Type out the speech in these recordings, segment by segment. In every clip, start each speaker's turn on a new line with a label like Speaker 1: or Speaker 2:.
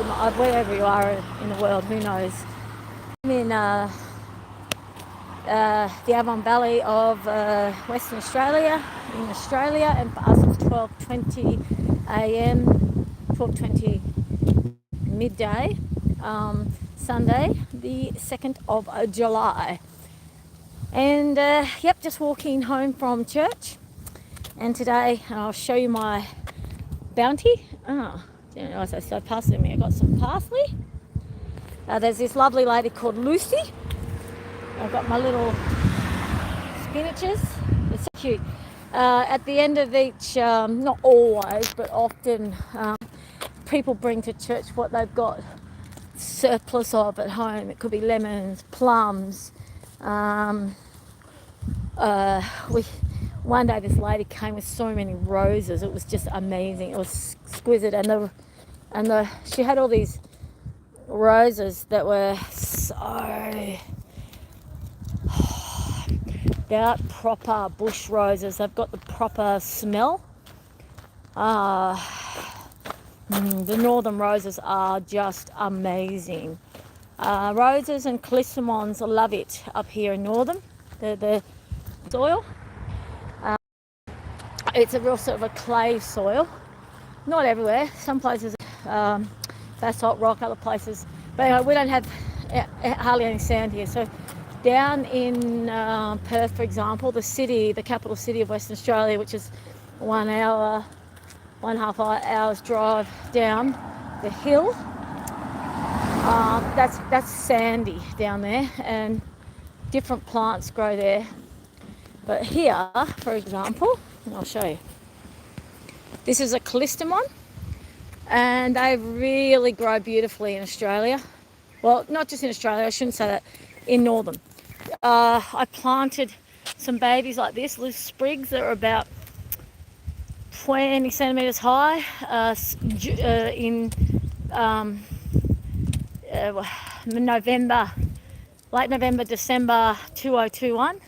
Speaker 1: wherever you are in the world, who knows. I'm in the Avon Valley of Western Australia, in Australia, and for us it's 12:20 a.m., 12:20 midday, Sunday, the 2nd of July. And just walking home from church. And today I'll show you my bounty. Didn't realise I started passing me. I got some parsley. There's this lovely lady called Lucy. I've got my little spinaches. It's so cute. At the end of each, not always, but often, people bring to church what they've got surplus of at home. It could be lemons, plums. One day this lady came with so many roses. It was just amazing. It was exquisite, and she had all these roses that were so they're proper bush roses. They've got the proper smell. The northern roses are just amazing. Roses and callistemons, I love it up here in northern. The soil. It's a real sort of a clay soil. Not everywhere. Some places basalt rock, other places. But anyway, we don't have hardly any sand here. So down in Perth, for example, the capital city of Western Australia, which is 1 hour, 1.5 hours drive down the hill, that's sandy down there, and different plants grow there. But here, for example, I'll show you. This is a callistemon, and they really grow beautifully in Australia. Well, not just in Australia, I shouldn't say that, in northern. I planted some babies like this, little sprigs that are about 20 centimetres high in November, late November, December 2021.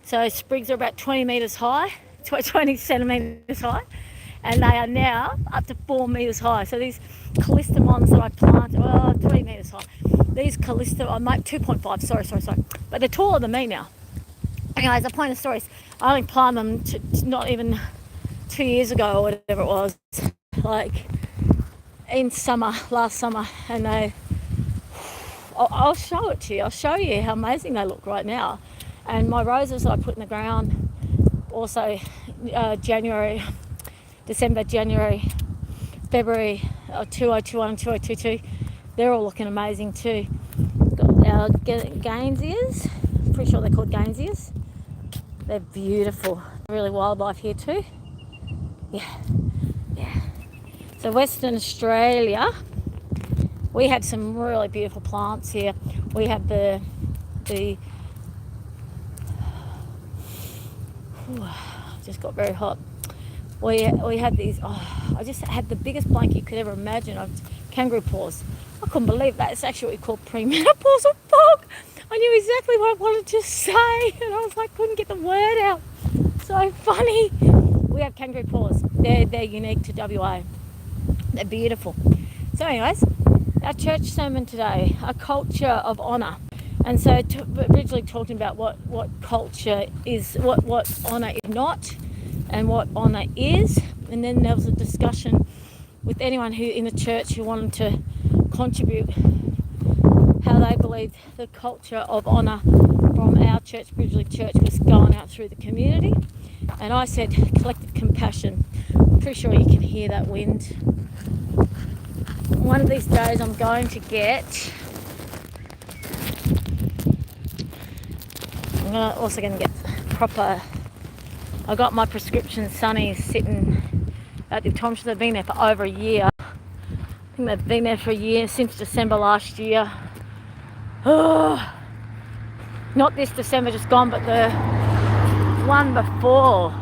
Speaker 1: So sprigs are about 20 metres high, 20 centimetres high, and they are now up to 4 metres high. So these callistemons that I planted, 3 metres high. These callistemons, I make 2.5, sorry. But they're taller than me now. Anyways, the point of the story is I only planted them not even 2 years ago or whatever it was, like in last summer, and I'll show it to you. I'll show you how amazing they look right now. And my roses that I put in the ground, also December, January, February 2021 and 2022, they're all looking amazing too. Got our Gainsias, pretty sure they're called Gainsias. They're beautiful. Really wildlife here too. Yeah. So Western Australia, we have some really beautiful plants here. We have the just got very hot. We had these. I just had the biggest blanket you could ever imagine of kangaroo paws. I couldn't believe that. It's actually what we call premenopausal fog. I knew exactly what I wanted to say, and I was like, couldn't get the word out. So funny. We have kangaroo paws. They're unique to WA. They're beautiful. So, anyways, our church sermon today: a culture of honour. And so, originally talking about what culture is, what honour is not, and what honour is. And then there was a discussion with anyone who in the church who wanted to contribute how they believed the culture of honour from our church, Bridgeley Church, was going out through the community. And I said collective compassion. I'm pretty sure you can hear that wind. One of these days I'm going to get... I'm also going to get proper... I got my prescription sunnies sitting at the Optometrist. They've been there for over a year. I think they've been there for a year, since December last year. Oh, not this December just gone, but the one before.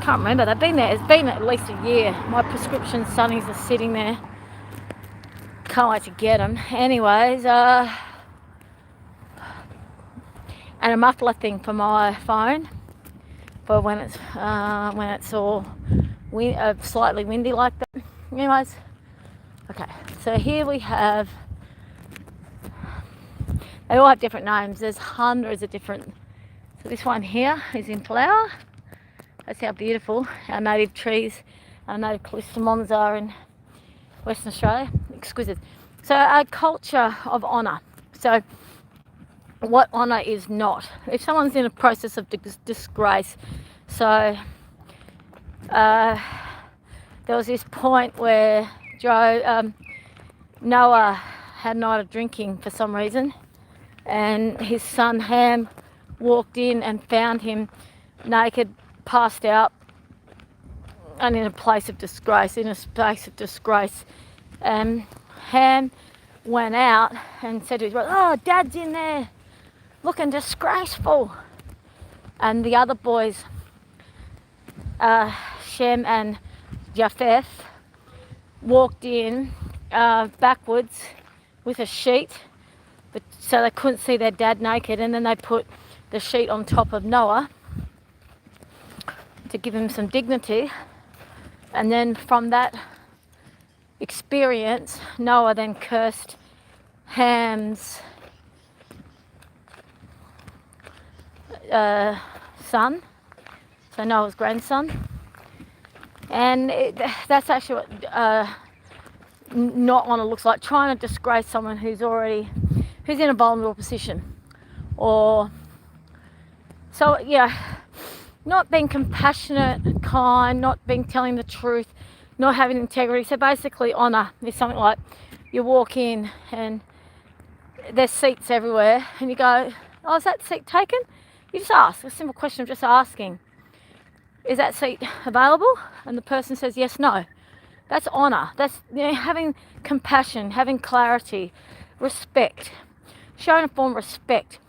Speaker 1: Can't remember. They've been there. It's been at least a year. My prescription sunnies are sitting there. Can't wait to get them. Anyways, and a muffler thing for my phone for when it's all slightly windy like that. Anyways, Okay, so here we have, they all have different names. There's hundreds of different. So this one here is in flower. That's how beautiful our native trees, our native callistemons are in Western Australia. Exquisite. So a culture of honour. So what honour is not. If someone's in a process of disgrace, so there was this point where Noah had a night of drinking for some reason, and his son Ham walked in and found him naked, passed out, and in a place of disgrace, And Ham went out and said to his brother, "Oh, Dad's in there, looking disgraceful." And the other boys, Shem and Japheth, walked in backwards with a sheet, but so they couldn't see their dad naked, and then they put the sheet on top of Noah to give him some dignity. And then from that experience, Noah then cursed Ham's son, so Noah's grandson. And that's actually what not honour looks like, trying to disgrace someone who's in a vulnerable position. Or, so yeah, not being compassionate, kind, not telling the truth, not having integrity. So basically honour is something like you walk in and there's seats everywhere and you go, "Oh, is that seat taken?" You just ask a simple question of just asking, "Is that seat available?" And the person says yes, no. That's honour. That's, having compassion, having clarity, respect, showing a form of respect.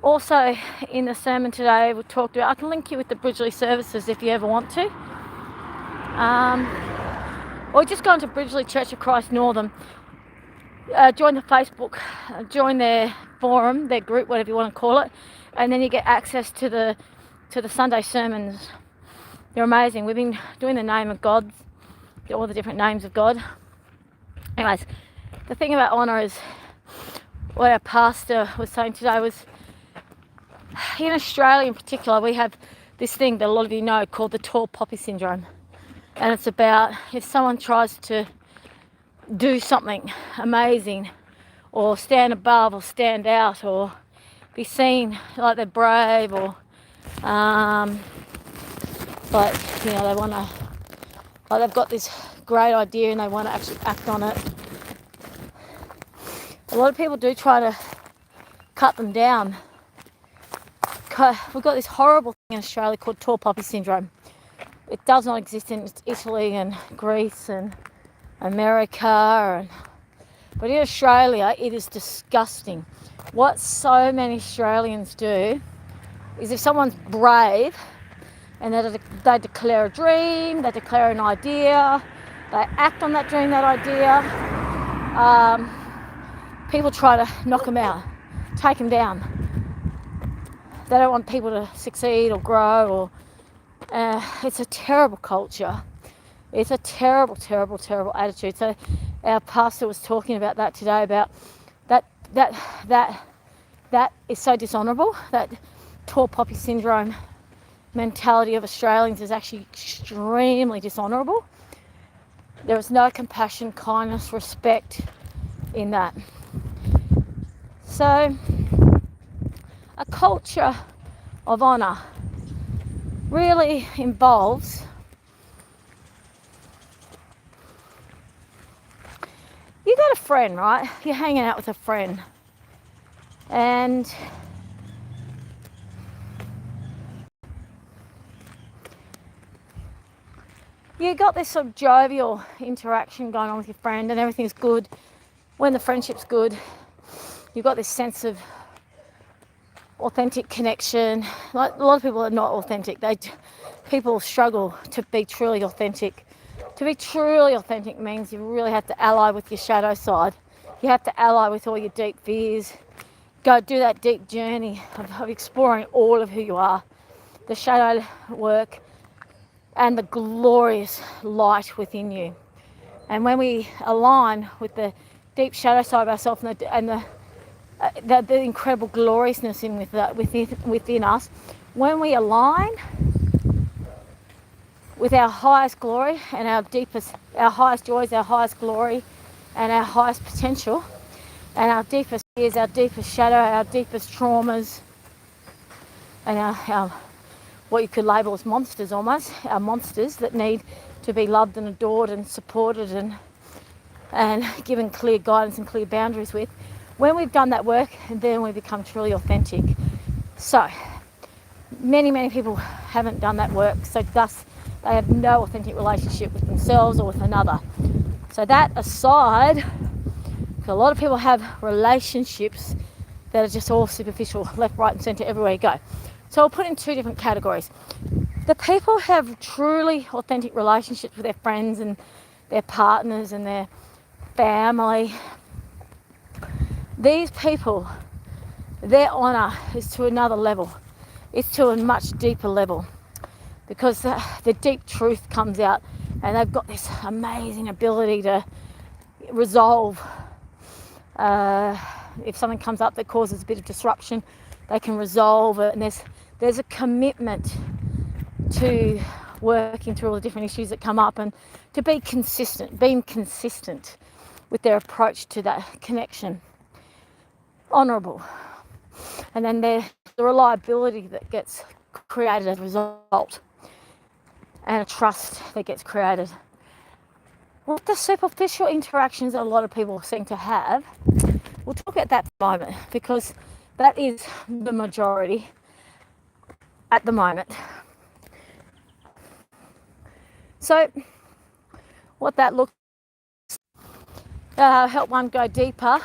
Speaker 1: Also, in the sermon today, we talked about, I can link you with the Bridgeley services if you ever want to. Or just go into Bridgeley Church of Christ Northern, join the Facebook, join their forum, their group, whatever you want to call it, and then you get access to the Sunday sermons. They're amazing. We've been doing the name of God, all the different names of God. Anyways, the thing about honour is, what our pastor was saying today was, in Australia in particular, we have this thing that a lot of you know called the tall poppy syndrome. And it's about if someone tries to do something amazing or stand above or stand out or be seen like they're brave or but they want to, like they've got this great idea and they want to actually act on it. A lot of people do try to cut them down. We've got this horrible thing in Australia called tall poppy syndrome. It does not exist in Italy and Greece and America, but in Australia it is disgusting. What so many Australians do is, if someone's brave and they declare a dream, they declare an idea, they act on that dream, that idea, people try to knock them out, take them down. They don't want people to succeed or grow, or it's a terrible culture. It's a terrible, terrible, terrible attitude. So our pastor was talking about that today, about that is so dishonourable. That tall poppy syndrome mentality of Australians is actually extremely dishonourable. There is no compassion, kindness, respect in that. So a culture of honour really involves you got a friend, right? You're hanging out with a friend and you got this sort of jovial interaction going on with your friend and everything's good. When the friendship's good, you've got this sense of authentic connection. Like, a lot of people are not authentic. People struggle to be truly authentic. To be truly authentic means you really have to ally with your shadow side. You have to ally with all your deep fears. Go do that deep journey of exploring all of who you are. The shadow work and the glorious light within you. And when we align with the deep shadow side of ourselves and the incredible gloriousness within us, when we align with our highest glory and our highest joys, our highest glory, and our highest potential, and our deepest fears, our deepest shadow, our deepest traumas, and our what you could label as monsters almost, our monsters that need to be loved and adored and supported and given clear guidance and clear boundaries with. When we've done that work, then we become truly authentic. So, many people haven't done that work, so thus they have no authentic relationship with themselves or with another. So that aside, a lot of people have relationships that are just all superficial, left, right and centre, everywhere you go. So I'll put in two different categories. The people who have truly authentic relationships with their friends and their partners and their family. These people, their honour is to another level. It's to a much deeper level, because the deep truth comes out, and they've got this amazing ability to resolve. If something comes up that causes a bit of disruption, they can resolve it, and there's a commitment to working through all the different issues that come up, and to be consistent, being consistent with their approach to that connection. Honourable. And then there's the reliability that gets created as a result, and a trust that gets created. With the superficial interactions that a lot of people seem to have, we'll talk about that for a moment, because that is the majority at the moment. So what that looks help one go deeper,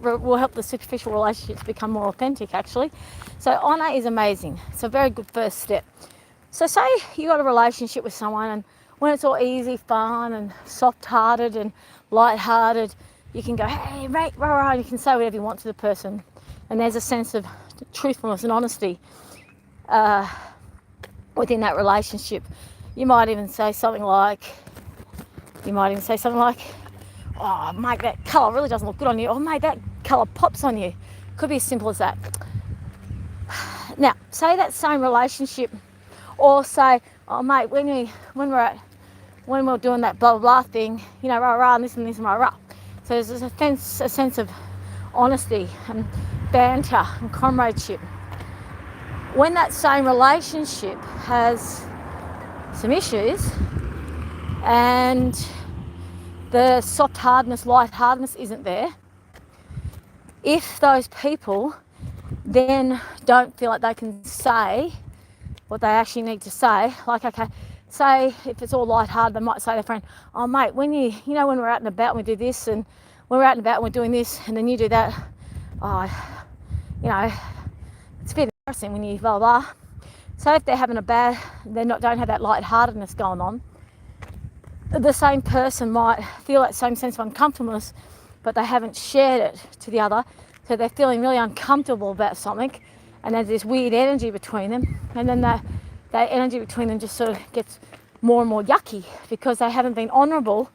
Speaker 1: will help the superficial relationships become more authentic, actually. So honour is amazing. It's a very good first step. So say you got a relationship with someone, and when it's all easy, fun and soft-hearted and light-hearted, you can go, hey, right, right, you can say whatever you want to the person, and there's a sense of truthfulness and honesty within that relationship. You might even say something like, oh, mate, that colour really doesn't look good on you. Oh, mate, that colour pops on you. Could be as simple as that. Now, say that same relationship, or say, oh, mate, when we're doing that blah, blah, blah thing, you know, rah, rah, and this, rah, rah. So there's a sense of honesty and banter and comradeship. When that same relationship has some issues, and the soft hardness, light hardness isn't there, if those people then don't feel like they can say what they actually need to say, like, okay, say if it's all light-hearted, they might say to their friend, oh mate, when when we're out and about and we do this, and when we're out and about and we're doing this, and then you do that, oh, it's a bit embarrassing when you blah, blah. So if they're having don't have that light-heartedness going on, the same person might feel that same sense of uncomfortableness, but they haven't shared it to the other, so they're feeling really uncomfortable about something, and there's this weird energy between them, and then that energy between them just sort of gets more and more yucky, because they haven't been honourable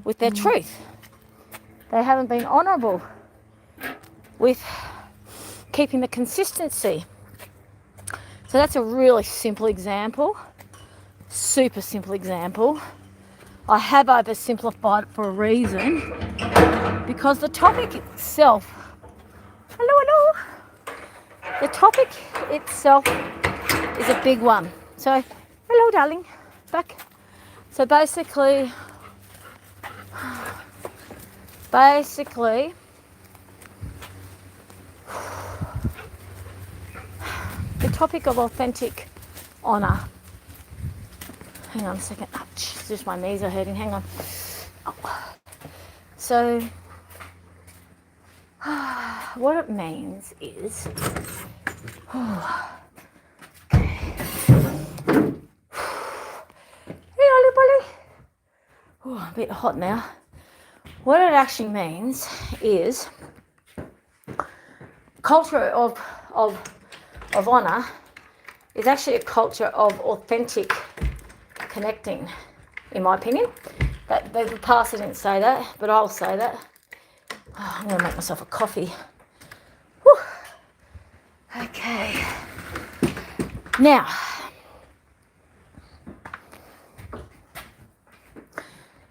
Speaker 1: with their truth. They haven't been honourable with keeping the consistency. So that's a really simple example, super simple example. I have oversimplified it for a reason, because the topic itself, the topic itself is a big one. So, hello darling, back. So basically, the topic of authentic honour. Hang on a second. Ouch, just my knees are hurting. Hang on. Oh. So, what it means is, a bit hot now. What it actually means is culture of honour is actually a culture of authentic connecting. in my opinion. That the pastor didn't say that, but I'll say that. Oh, I'm going to make myself a coffee. Whew. Okay. Now,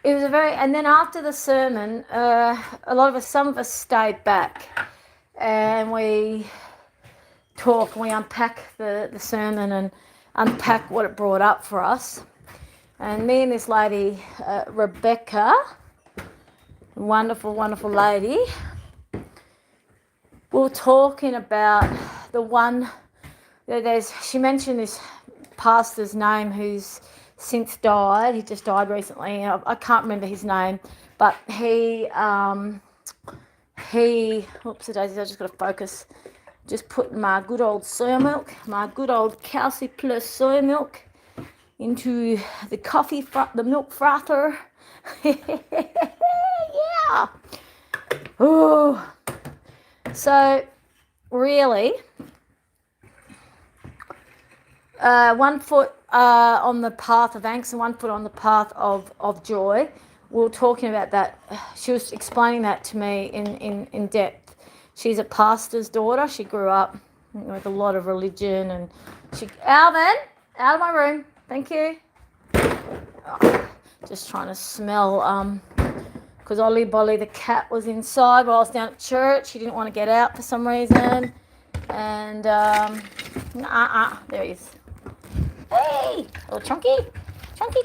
Speaker 1: it was and then after the sermon, some of us stayed back, and we talk and we unpack the sermon and unpack what it brought up for us. And me and this lady, Rebecca, wonderful, wonderful lady, we were talking about she mentioned this pastor's name who's since died. He just died recently. I can't remember his name, but he oops, I just got to focus. Just put my good old soy milk, my good old Calci Plus soy milk into the the milk frother. Yeah. Oh. So, really, 1 foot on the path of angst and 1 foot on the path of joy. We were talking about that. She was explaining that to me in depth. She's a pastor's daughter. She grew up with a lot of religion, and Alvin, out of my room. Thank you. Oh, just trying to smell, because Ollie Bolly, the cat, was inside while I was down at church. He didn't want to get out for some reason. And, there he is. Hey, little chunky. Chunky.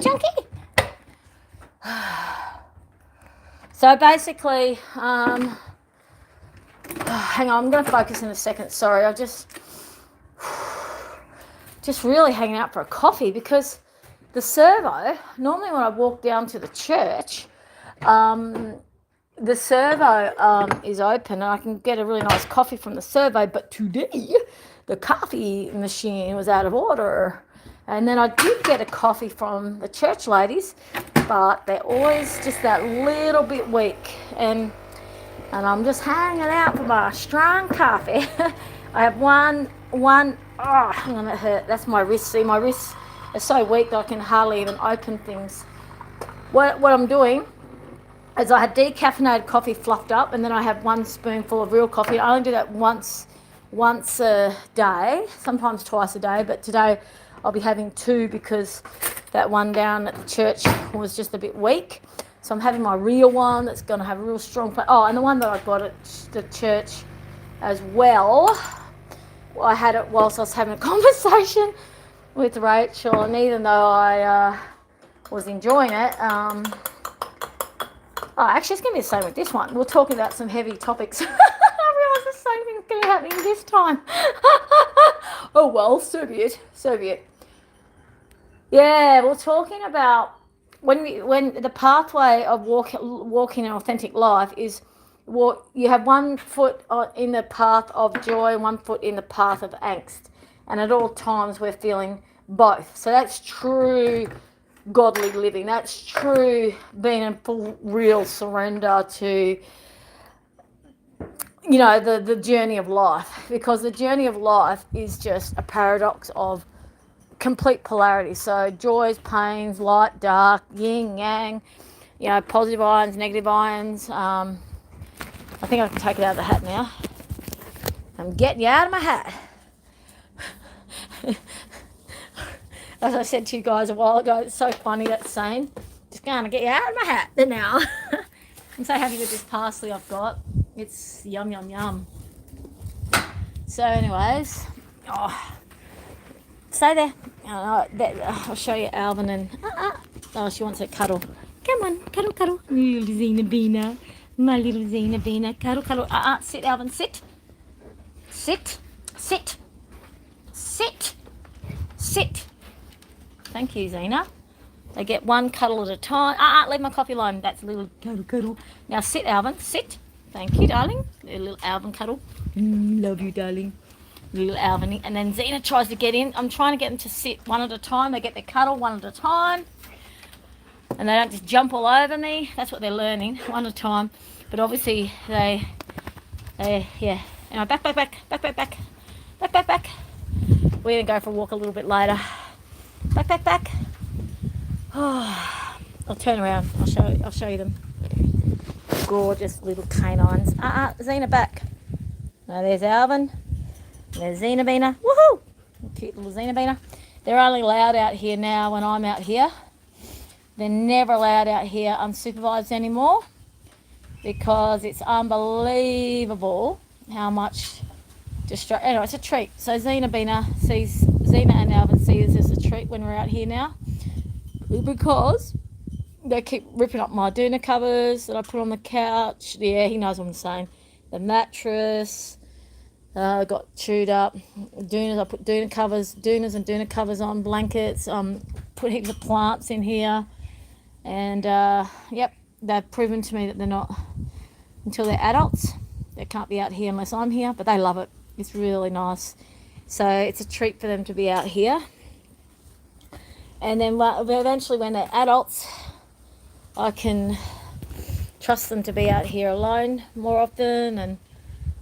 Speaker 1: So basically, hang on, I'm going to focus in a second. Sorry, I've just really hanging out for a coffee, because the servo, normally when I walk down to the church, the servo is open and I can get a really nice coffee from the servo, but today the coffee machine was out of order. And then I did get a coffee from the church ladies, but they're always just that little bit weak. And I'm just hanging out for my strong coffee. I have one, oh, hang on, that hurt. That's my wrist. See, my wrists are so weak that I can hardly even open things. What I'm doing is I had decaffeinated coffee fluffed up, and then I have 1 spoonful of real coffee. I only do that once a day, sometimes twice a day, but today I'll be having 2 because that one down at the church was just a bit weak. So I'm having my real one that's going to have a real strong flavor. Oh, and the one that I got at the church as well, I had it whilst I was having a conversation with Rachel, and even though I was enjoying it, actually it's going to be the same with this one. We're talking about some heavy topics. I realise the same thing's going to be happening this time. Oh well, so be it. Yeah, we're talking about when the pathway of walking an authentic life is you have 1 foot in the path of joy and 1 foot in the path of angst, and at all times we're feeling both. So that's true godly living. That's true being in full real surrender to the journey of life, because the journey of life is just a paradox of complete polarity. So joys, pains, light, dark, yin, yang, positive ions, negative ions. I think I can take it out of the hat now. I'm getting you out of my hat. As I said to you guys a while ago, it's so funny, that saying. Just going to get you out of my hat now. I'm so happy with this parsley I've got. It's yum, yum, yum. So anyways, stay there. I'll show you Alvin and... she wants a cuddle. Come on, cuddle. Little Zenabina. My little Zenabina. Cuddle. Sit, Alvin, sit. Sit. Thank you, Zena. They get 1 cuddle at a time. Leave my coffee alone. That's a little cuddle. Now sit, Alvin. Sit. Thank you, darling. A little Alvin cuddle. Love you, darling. Little Alvin. And then Zena tries to get in. I'm trying to get them to sit 1 at a time. They get their cuddle 1 at a time. And they don't just jump all over me. That's what they're learning, 1 at a time. But obviously they yeah. Anyway, back. We're going to go for a walk a little bit later. Back. I'll turn around. I'll show you them. Gorgeous little canines. Xena back. Now there's Alvin. There's Xena Beaner. Woohoo! Cute little Xena Beaner. They're only allowed out here now when I'm out here. They're never allowed out here unsupervised anymore because it's unbelievable how much anyway, it's a treat. So Xena and Alvin see this as a treat when we're out here now because they keep ripping up my doona covers that I put on the couch. Yeah, he knows what I'm saying. The mattress got chewed up. Doonas, I put doonas and doona covers on, blankets. Put heaps of plants in here. And, yep, they've proven to me that they're not, until they're adults, they can't be out here unless I'm here, but they love it. It's really nice. So it's a treat for them to be out here. And then eventually when they're adults, I can trust them to be out here alone more often, and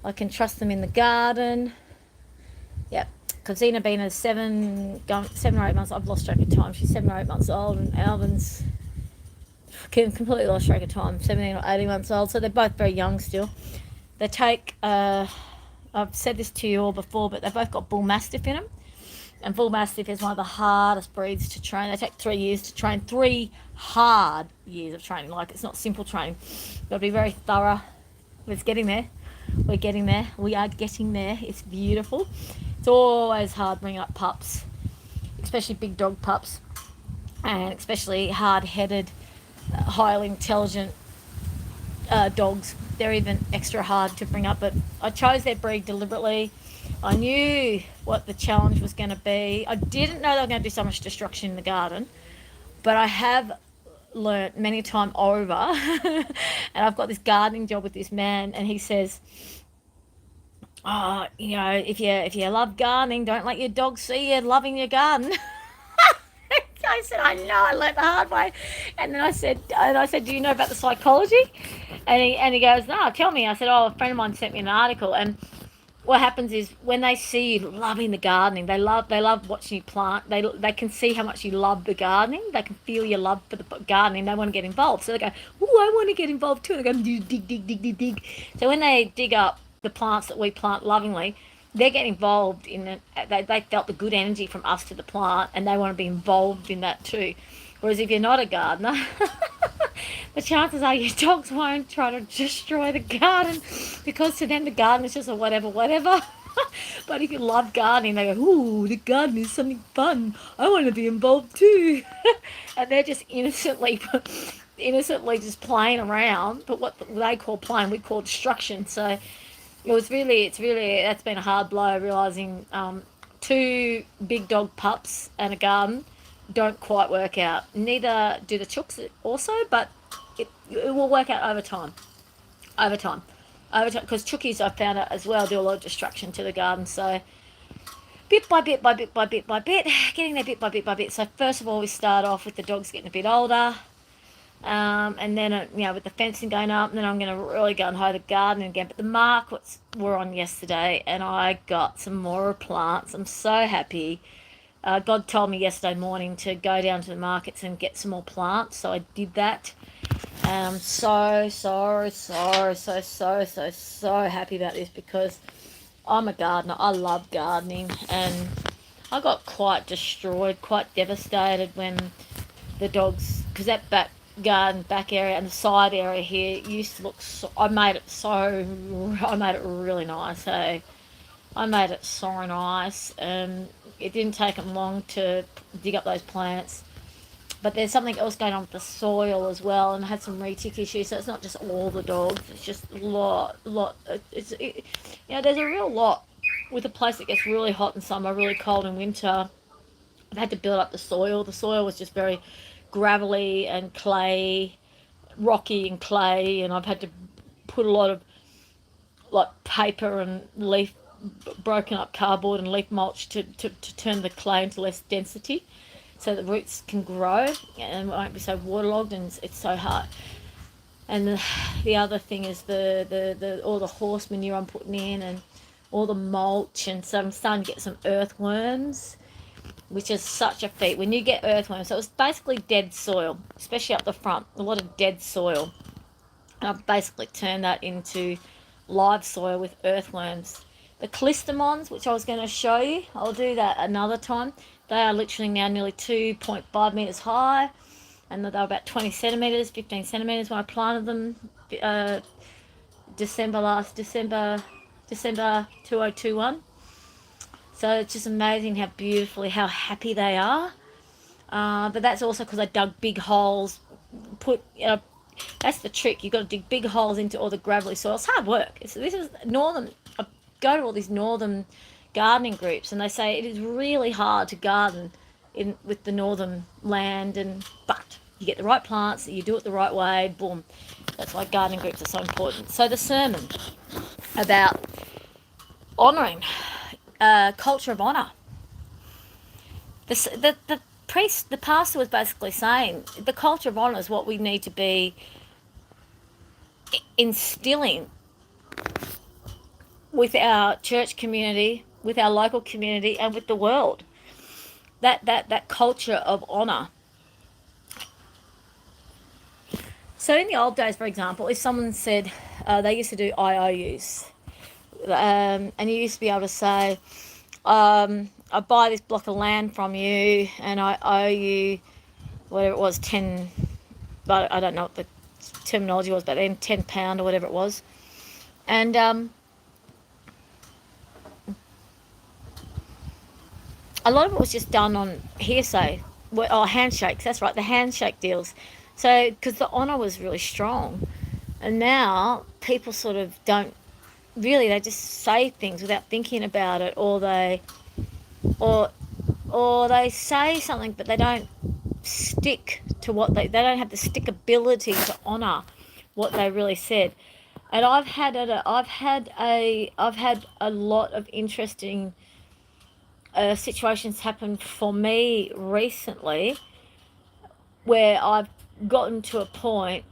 Speaker 1: I can trust them in the garden. Yep, because Xena Beaner is 7 or 8 months. I've lost track of time. She's 7 or 8 months old, and Alvin's completely lost track of time, 17 or 18 months old. So they're both very young still. They take, I've said this to you all before, but they've both got Bull Mastiff in them. And Bull Mastiff is one of the hardest breeds to train. They take 3 years to train, 3 hard years of training. Like, it's not simple training. You've got to be very thorough. It's getting there. We're getting there. We are getting there. It's beautiful. It's always hard bringing up pups, especially big dog pups, and especially hard-headed, highly intelligent dogs. They're even extra hard to bring up, but I chose their breed deliberately. I knew what the challenge was going to be. I didn't know they were going to do so much destruction in the garden, but I have learnt many times over, and I've got this gardening job with this man, and he says, oh, you know, if you love gardening, don't let your dog see you loving your garden. I said, I know, I learned the hard way. And then I said, do you know about the psychology? And he goes, no, tell me. I said, oh, a friend of mine sent me an article. And what happens is when they see you loving the gardening, they love watching you plant. They can see how much you love the gardening. They can feel your love for the gardening. They want to get involved. So they go, oh, I want to get involved too. And they go, dig. So when they dig up the plants that we plant lovingly, they get involved in it. They felt the good energy from us to the plant, and they want to be involved in that too. Whereas if you're not a gardener, the chances are your dogs won't try to destroy the garden, because to them the garden is just a whatever. But if you love gardening, they go, ooh, the garden is something fun. I want to be involved too. And they're just innocently just playing around. But what they call playing, we call destruction. So it's really, that's been a hard blow, realising 2 big dog pups and a garden don't quite work out. Neither do the chooks also, but it will work out over time. Because chookies, I found out as well, do a lot of destruction to the garden. So bit by bit, getting there bit by bit. So first of all, we start off with the dogs getting a bit older. And then, with the fencing going up, and then I'm going to really go and hoe the garden again. But the markets were on yesterday, and I got some more plants. I'm so happy. God told me yesterday morning to go down to the markets and get some more plants, so I did that. I'm so happy about this, because I'm a gardener. I love gardening, and I got quite destroyed, quite devastated when the dogs, because that back area and the side area here used to look I made it really nice. So I made it so nice, and it didn't take them long to dig up those plants. But there's something else going on with the soil as well, and I had some retic issues. So it's not just all the dogs, it's just a lot. There's a real lot with a place that gets really hot in summer, really cold in winter. I've had to build up the soil. The soil was just very gravelly and rocky and clay, and I've had to put a lot of like paper and leaf, broken up cardboard and leaf mulch to turn the clay into less density, so the roots can grow and won't be so waterlogged, and it's so hard. And the other thing is the all the horse manure I'm putting in, and all the mulch, and so I'm starting to get some earthworms. which is such a feat. When you get earthworms, so it was basically dead soil, especially up the front, a lot of dead soil. And I've basically turned that into live soil with earthworms. The clistamons, which I was going to show you, I'll do that another time. They are literally now nearly 2.5 metres high, and they're about 20 centimetres, 15 centimetres when I planted them December 2021. So it's just amazing how beautifully, how happy they are. But that's also because I dug big holes, that's the trick. You've got to dig big holes into all the gravelly soil. It's hard work. This is northern. I go to all these northern gardening groups, and they say it is really hard to garden with the northern land, but you get the right plants, you do it the right way, boom. That's why gardening groups are so important. So the sermon about honouring, culture of honour. The priest, the pastor was basically saying the culture of honour is what we need to be instilling with our church community, with our local community, and with the world. That culture of honour. So in the old days, for example, if someone said they used to do IOUs, and you used to be able to say, I buy this block of land from you, and I owe you whatever it was, 10, but I don't know what the terminology was, but then £10 or whatever it was, and a lot of it was just done on hearsay, or handshakes. That's right, the handshake deals. So because the honour was really strong, and now people sort of don't really, they just say things without thinking about it, or they say something but they don't stick to what they don't have the stickability to honour what they really said. And I've had a lot of interesting situations happen for me recently, where I've gotten to a point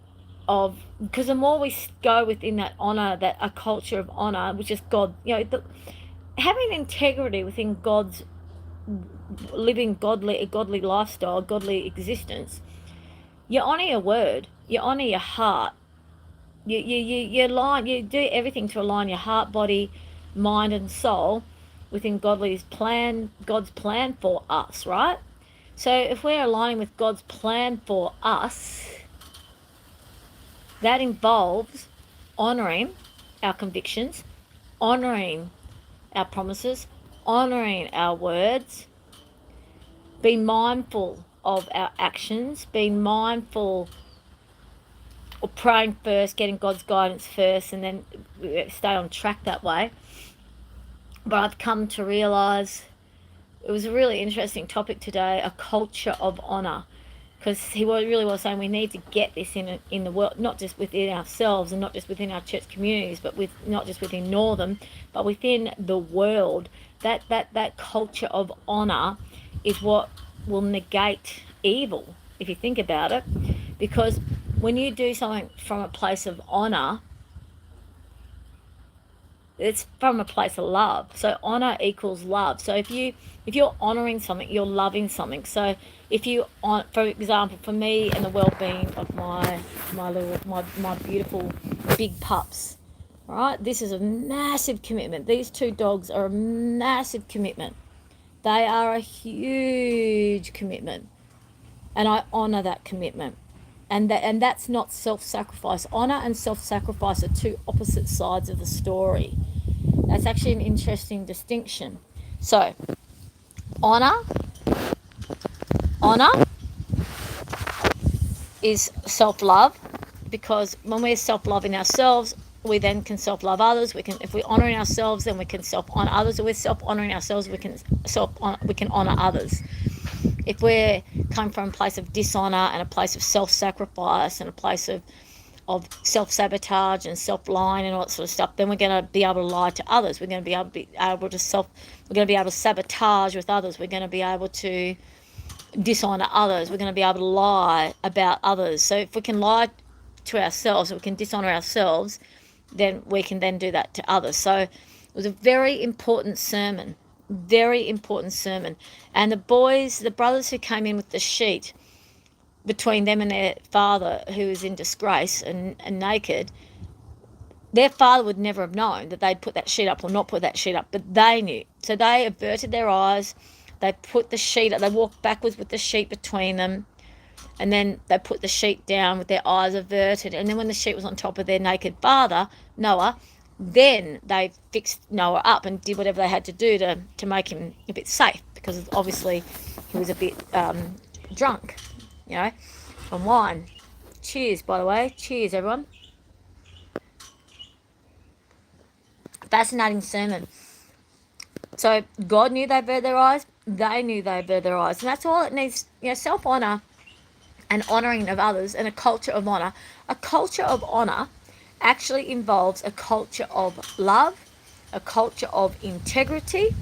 Speaker 1: of, because the more we go within that honour, that a culture of honour, which is God, having integrity within God's, living a godly lifestyle, godly existence, you honour your word, you honour your heart, you do everything to align your heart, body, mind, and soul within God's plan for us, right? So if we're aligning with God's plan for us, that involves honouring our convictions, honouring our promises, honouring our words, being mindful of our actions, being mindful of praying first, getting God's guidance first, and then stay on track that way. But I've come to realise, it was a really interesting topic today, a culture of honour, because he really was saying we need to get this in the world, not just within ourselves and not just within our church communities, but not just within Northern, but within the world. That culture of honour is what will negate evil, if you think about it, because when you do something from a place of honour, it's from a place of love. So honor equals love. So if you're honoring something, you're loving something. So if you, for example, for me and the well-being of my beautiful big pups, right? This is a massive commitment. These two dogs are a massive commitment. They are a huge commitment, and I honor that commitment. And that's not self-sacrifice. Honor and self-sacrifice are two opposite sides of the story. That's actually an interesting distinction. So, honor is self-love, because when we're self-loving ourselves, we then can self-love others. If we're honoring ourselves, then we can self-honor others. If we're self-honoring ourselves, we can honor others. If we're coming from a place of dishonor and a place of self-sacrifice and a place of self-sabotage and self-lying and all that sort of stuff, then we're going to be able to lie to others. We're going to be able to sabotage with others. We're going to be able to dishonor others. We're going to be able to lie about others. So if we can lie to ourselves, if we can dishonor ourselves, then we can then do that to others. So it was a very important sermon. Very important sermon. And the brothers who came in with the sheet between them and their father, who was in disgrace and naked, their father would never have known that they'd put that sheet up or not put that sheet up, but they knew. So they averted their eyes. They put the sheet up. They walked backwards with the sheet between them. And then they put the sheet down with their eyes averted. And then when the sheet was on top of their naked father, Noah, then they fixed Noah up and did whatever they had to do to make him a bit safe, because obviously he was a bit drunk, on wine. Cheers, by the way. Cheers, everyone. Fascinating sermon. So God knew they averted their eyes. They knew they averted their eyes. And that's all it needs, self-honour and honouring of others, and a culture of honour. A culture of honour actually involves a culture of love, a culture of integrity,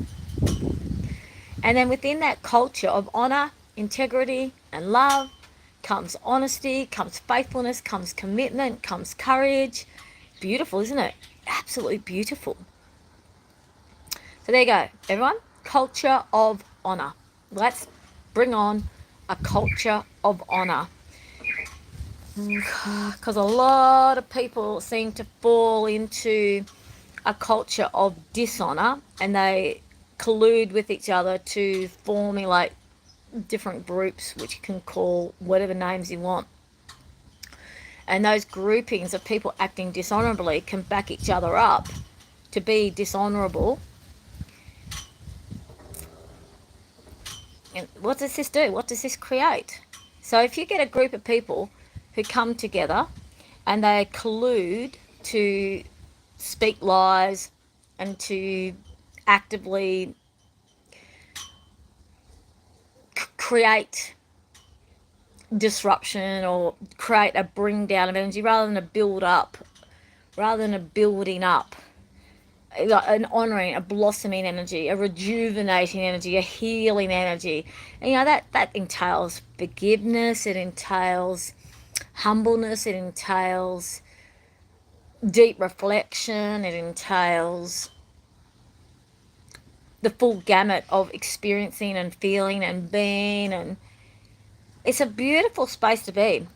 Speaker 1: and then within that culture of honour, integrity and love comes honesty, comes faithfulness, comes commitment, comes courage. Beautiful, isn't it? Absolutely beautiful. So there you go, everyone. Culture of honour. Let's bring on a culture of honour. Because a lot of people seem to fall into a culture of dishonour, and they collude with each other to formulate different groups, which you can call whatever names you want. And those groupings of people acting dishonourably can back each other up to be dishonourable. And what does this do? What does this create? So if you get a group of people who come together and they collude to speak lies and to actively create disruption or create a bring down of energy rather than a build up, rather than a building up, an honouring, a blossoming energy, a rejuvenating energy, a healing energy. And that entails forgiveness, it entails humbleness, it entails deep reflection, it entails the full gamut of experiencing and feeling and being. And it's a beautiful space to be.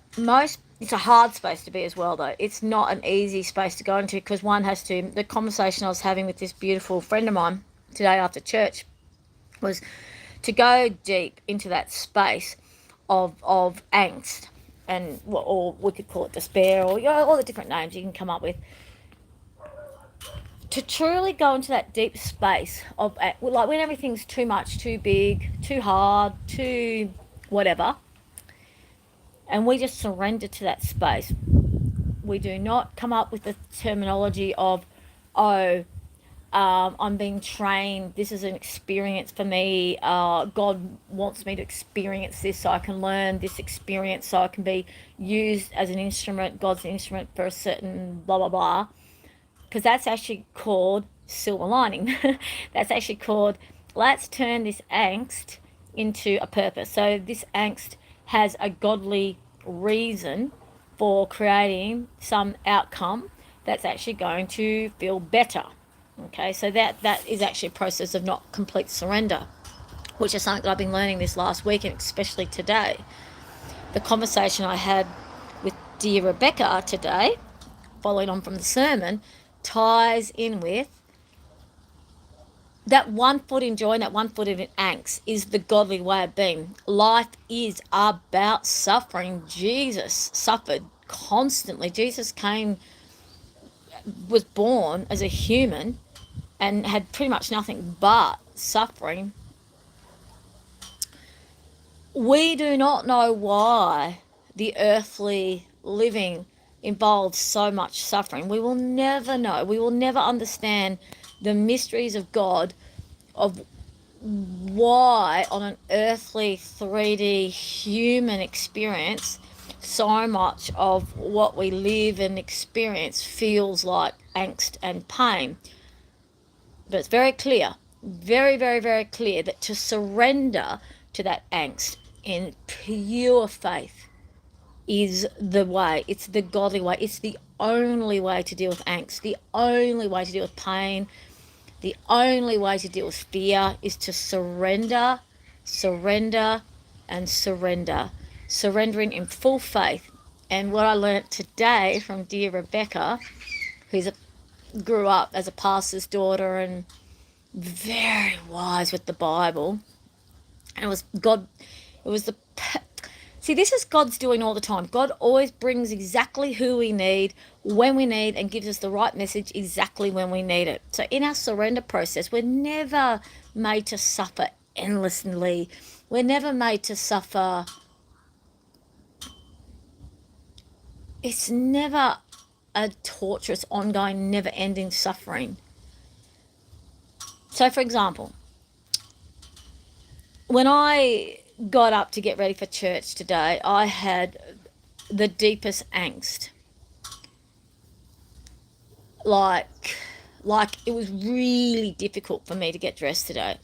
Speaker 1: It's a hard space to be as well, though. It's not an easy space to go into, because one has to. The conversation I was having with this beautiful friend of mine today after church was to go deep into that space of angst, and or we could call it despair, or all the different names you can come up with. To truly go into that deep space of, like, when everything's too much, too big, too hard, too whatever, and we just surrender to that space. We do not come up with the terminology of, I'm being trained, this is an experience for me, God wants me to experience this so I can learn this experience, so I can be used as an instrument, God's instrument for a certain blah, blah, blah. Because that's actually called silver lining. That's actually called, let's turn this angst into a purpose. So this angst has a godly reason for creating some outcome that's actually going to feel better. Okay, so that is actually a process of not complete surrender, which is something that I've been learning this last week, and especially today. The conversation I had with dear Rebecca today, following on from the sermon, ties in with that 1 foot in joy and that 1 foot in angst is the godly way of being. Life is about suffering. Jesus suffered constantly. Jesus was born as a human and had pretty much nothing but suffering. We do not know why the earthly living involves so much suffering. We will never know. We will never understand the mysteries of God, of why on an earthly 3D human experience so much of what we live and experience feels like angst and pain. But it's very clear, very, very, very clear, that to surrender to that angst in pure faith is the way. It's the godly way. It's the only way to deal with angst, the only way to deal with pain, The only way to deal with fear is to surrender, surrender, and surrender. Surrendering in full faith. And what I learnt today from dear Rebecca, grew up as a pastor's daughter and very wise with the Bible. And it was God, it was the, see, this is God's doing all the time. God always brings exactly who we need, when we need, and gives us the right message exactly when we need it. So in our surrender process, we're never made to suffer endlessly. We're never made to suffer. It's never a torturous, ongoing, never-ending suffering. So, for example, when I got up to get ready for church today, I had the deepest angst. Like it was really difficult for me to get dressed today.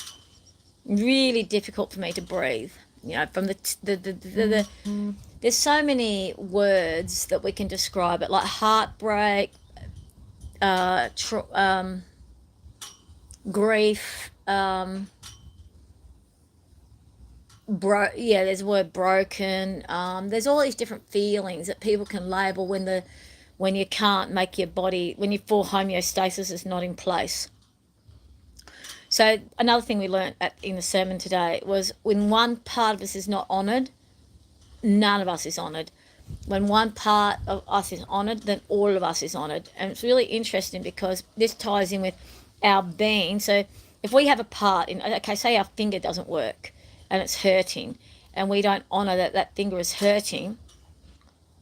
Speaker 1: Really difficult for me to breathe. You know, from the there's so many words that we can describe it, like heartbreak, grief, there's the word broken. There's all these different feelings that people can label when you can't make your body, when your full homeostasis is not in place. So another thing we learnt in the sermon today was when one part of us is not honoured, none of us is honoured. When one part of us is honoured, then all of us is honoured. And it's really interesting because this ties in with our being. So if we have a part in, okay, say our finger doesn't work and it's hurting, and we don't honour that finger is hurting,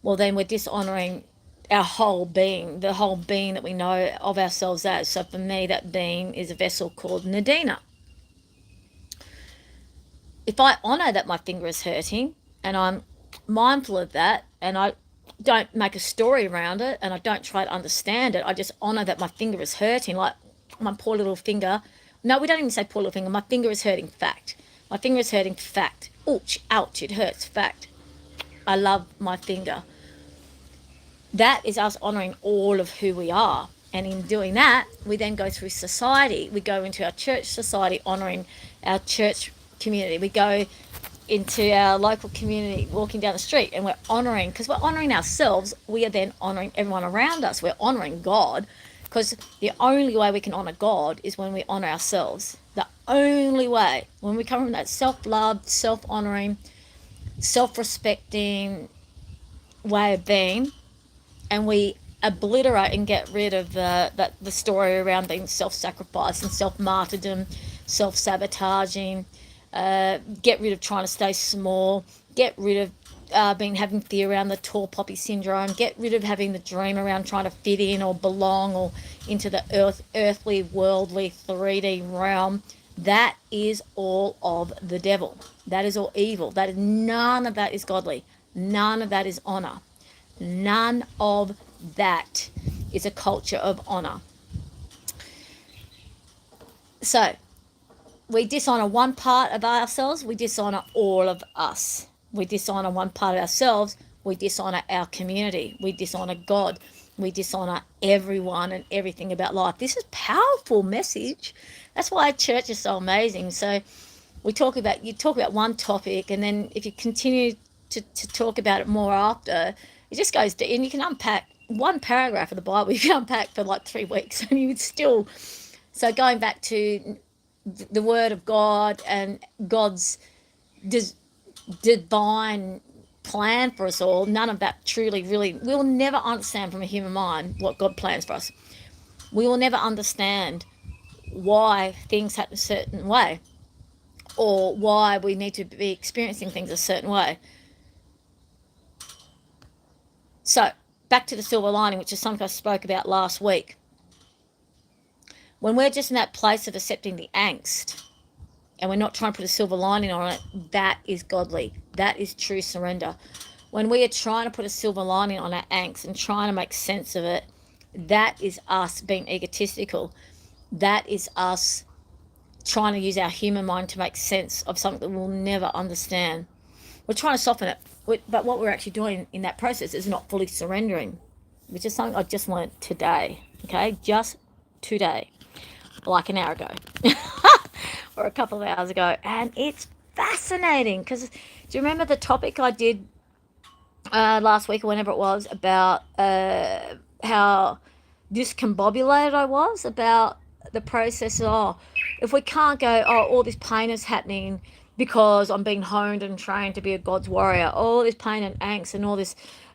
Speaker 1: well, then we're dishonouring our whole being, the whole being that we know of ourselves as. So for me, that being is a vessel called Nadina. If I honour that my finger is hurting and I'm mindful of that and I don't make a story around it and I don't try to understand it, I just honour that my finger is hurting, like my poor little finger. No, we don't even say poor little finger. My finger is hurting, fact. My finger is hurting, fact. Ouch, ouch, it hurts, fact. I love my finger. That is us honouring all of who we are. And in doing that, we then go through society. We go into our church society, honouring our church community. We go into our local community, walking down the street, and we're honouring, because we're honouring ourselves, we are then honouring everyone around us. We're honouring God, because the only way we can honour God is when we honour ourselves. The only way, when we come from that self-love, self-honouring, self-respecting way of being, and we obliterate and get rid of the story around being self-sacrifice and self-martyrdom, self-sabotaging, get rid of trying to stay small, get rid of having fear around the tall poppy syndrome, get rid of having the dream around trying to fit in or belong or into the earthly, worldly, 3D realm. That is all of the devil. That is all evil. None of that is godly. None of that is honour. None of that is a culture of honour. So, we dishonour one part of ourselves, we dishonour all of us. We dishonour one part of ourselves, we dishonour our community, we dishonour God, we dishonour everyone and everything about life. This is a powerful message. That's why church is so amazing. So you talk about one topic, and then if you continue to talk about it more after, it just goes to, and you can unpack one paragraph of the Bible, you can unpack for like 3 weeks, and you would still. So going back to the Word of God and God's divine plan for us all, none of that truly, really, we'll never understand from a human mind what God plans for us. We will never understand why things happen a certain way, or why we need to be experiencing things a certain way. So, back to the silver lining, which is something I spoke about last week. When we're just in that place of accepting the angst, and we're not trying to put a silver lining on it, that is godly. That is true surrender. When we are trying to put a silver lining on our angst and trying to make sense of it, that is us being egotistical. That is us trying to use our human mind to make sense of something that we'll never understand. We're trying to soften it, but what we're actually doing in that process is not fully surrendering, which is something I just learned today, okay? Just today. like an hour ago or a couple of hours ago. And it's fascinating because do you remember the topic I did last week or whenever it was about how discombobulated I was about the process? Oh, if we can't go, oh, all this pain is happening because I'm being honed and trained to be a God's warrior, all this pain and angst and all this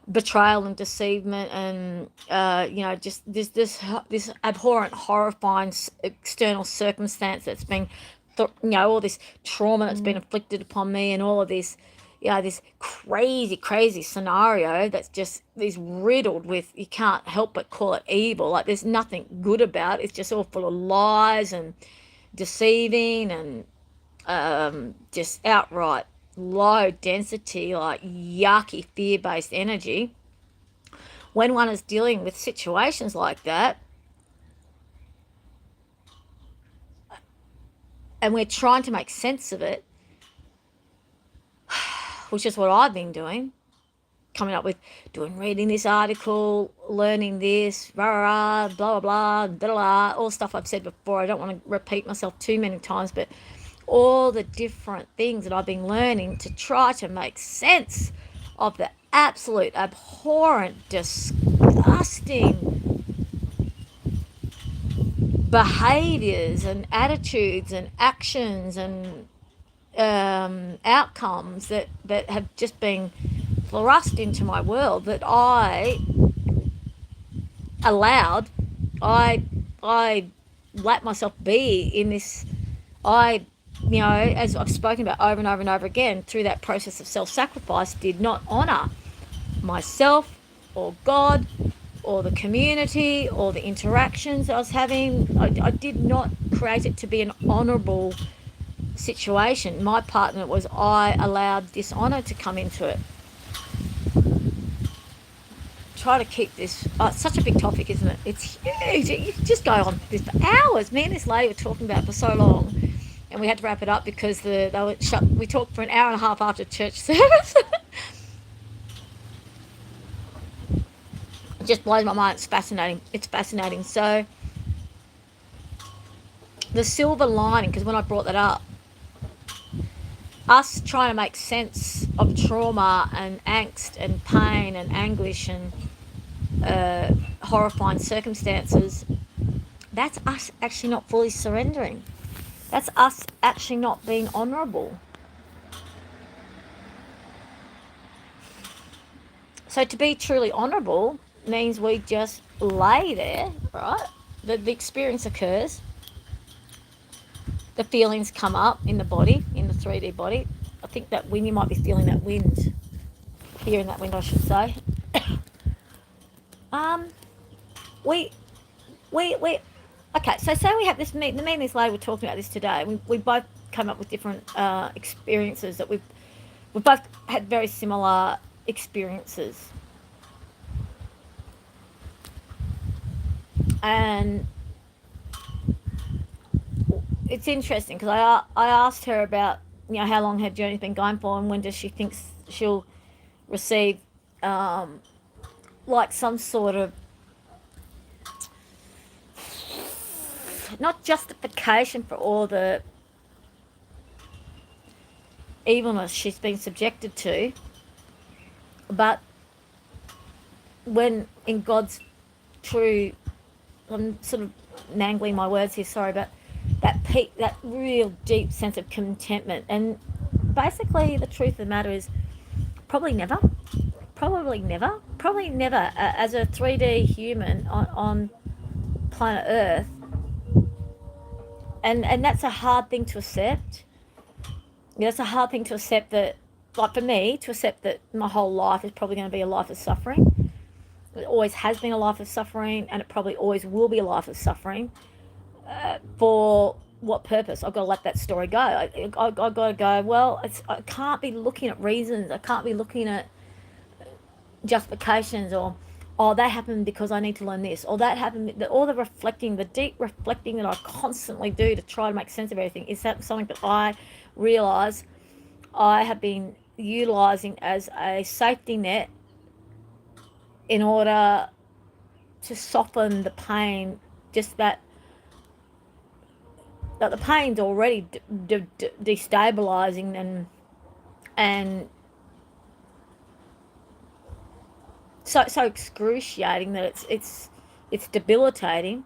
Speaker 1: betrayal and deceivement and just this abhorrent horrifying external circumstance that's been all this trauma that's been inflicted upon me and all of this this crazy scenario that's just is riddled with, you can't help but call it evil. Like there's nothing good about it. It's just all full of lies and deceiving and just outright low density, like yucky fear based energy. When one is dealing with situations like that, and we're trying to make sense of it, which is what I've been doing, coming up with reading this article, learning this, blah, blah, blah, blah, blah, all stuff I've said before. I don't want to repeat myself too many times, but all the different things that I've been learning to try to make sense of the absolute abhorrent, disgusting behaviors and attitudes and actions and outcomes that have just been thrust into my world that I allowed. I let myself be in this. As I've spoken about over and over and over again, through that process of self-sacrifice, did not honor myself or God or the community or the interactions I was having. I did not create it to be an honorable situation. My partner was, I allowed dishonor to come into it. Try to keep this, it's such a big topic, isn't it? It's huge. You can just go on this for hours. Me and this lady were talking about it for so long, and we had to wrap it up because they were shut. We talked for an hour and a half after church service. It just blows my mind. It's fascinating. So the silver lining, because when I brought that up, us trying to make sense of trauma and angst and pain and anguish and horrifying circumstances, that's us actually not fully surrendering. That's us actually not being honourable. So to be truly honourable means we just lay there, right? The experience occurs. The feelings come up in the body, in the 3D body. I think that wind, you might be feeling that wind. Hearing that wind, I should say. We okay, so say we have this me and this lady were talking about this today. We both come up with different experiences that we've both had very similar experiences. And it's interesting because I asked her about how long her journey's been going for and when does she think she'll receive like some sort of not justification for all the evilness she's been subjected to, but when in God's true, I'm sort of mangling my words here, sorry, but that real deep sense of contentment. And basically the truth of the matter is probably never as a 3D human on planet Earth. And that's a hard thing to accept. It's a hard thing to accept that, like for me, to accept that my whole life is probably going to be a life of suffering. It always has been a life of suffering, and it probably always will be a life of suffering. For what purpose? I've got to let that story go. I've got to go, well, I can't be looking at reasons. I can't be looking at justifications or, oh, that happened because I need to learn this, or that happened, all the reflecting, the deep reflecting that I constantly do to try to make sense of everything is that something that I realise I have been utilising as a safety net in order to soften the pain, just that that the pain's already destabilizing and so excruciating that it's debilitating.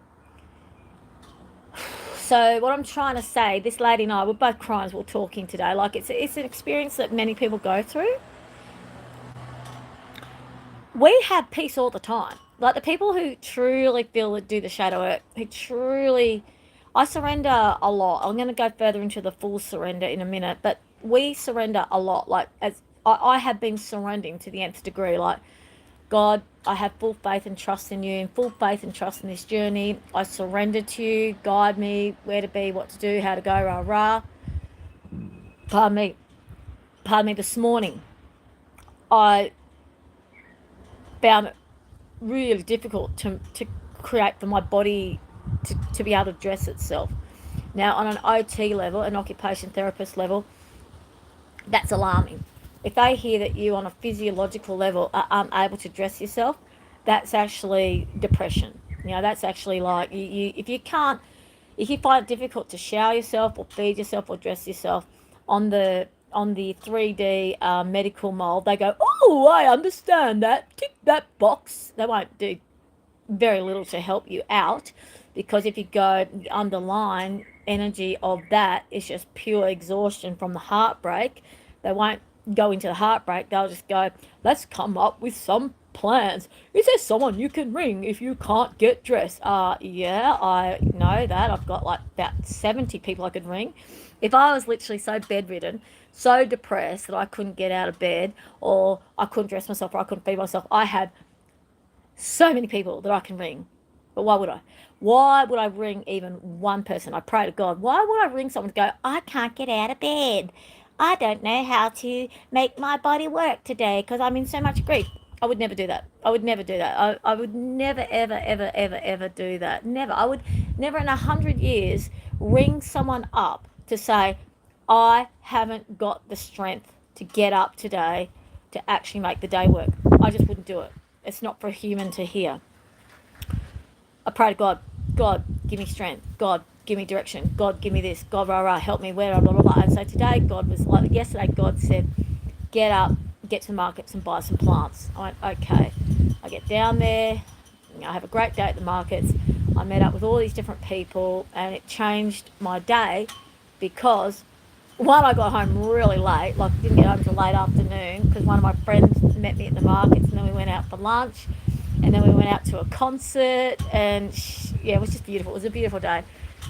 Speaker 1: So what I'm trying to say, this lady and I, we're both crying as we're talking today. Like it's an experience that many people go through. We have peace all the time. Like the people who truly feel that do the shadow work, who truly, I surrender a lot. I'm going to go further into the full surrender in a minute, but we surrender a lot. Like as I have been surrendering to the nth degree. Like God, I have full faith and trust in you, and full faith and trust in this journey. I surrender to you. Guide me where to be, what to do, how to go, rah rah. Pardon me. Pardon me. This morning, I found it really difficult to create for my body to be able to dress itself. Now, on an OT level, an occupation therapist level, that's alarming. If they hear that you on a physiological level are unable to dress yourself, that's actually depression. That's actually like if you can't, if you find it difficult to shower yourself or feed yourself or dress yourself on the 3D medical mold, they go, oh, I understand that. Tick that box. They won't do very little to help you out, because if you go, the underlying energy of that is just pure exhaustion from the heartbreak. They won't go into the heartbreak. They'll just go, let's come up with some plans. Is there someone you can ring if you can't get dressed? Yeah, I know that. I've got like about 70 people I could ring. If I was literally so bedridden, so depressed that I couldn't get out of bed, or I couldn't dress myself, or I couldn't feed myself, I have so many people that I can ring. But why would I? Why would I ring even one person? I pray to God. Why would I ring someone to go, I can't get out of bed. I don't know how to make my body work today because I'm in so much grief. I would never do that. I would never do that. I would never, ever, ever, ever, ever do that. Never. I would never in 100 years ring someone up to say, I haven't got the strength to get up today to actually make the day work. I just wouldn't do it. It's not for a human to hear. I pray to God, God, give me strength. God, give me direction. God, give me this. God, rah, rah, help me, where, blah, blah, blah. And so today, God was like, yesterday, God said, get up, get to the markets and buy some plants. I went, okay. I get down there. I have a great day at the markets. I met up with all these different people, and it changed my day because, one, I got home really late, like didn't get home until late afternoon because one of my friends met me at the markets, and then we went out for lunch, and then we went out to a concert, and yeah, it was just beautiful. It was a beautiful day,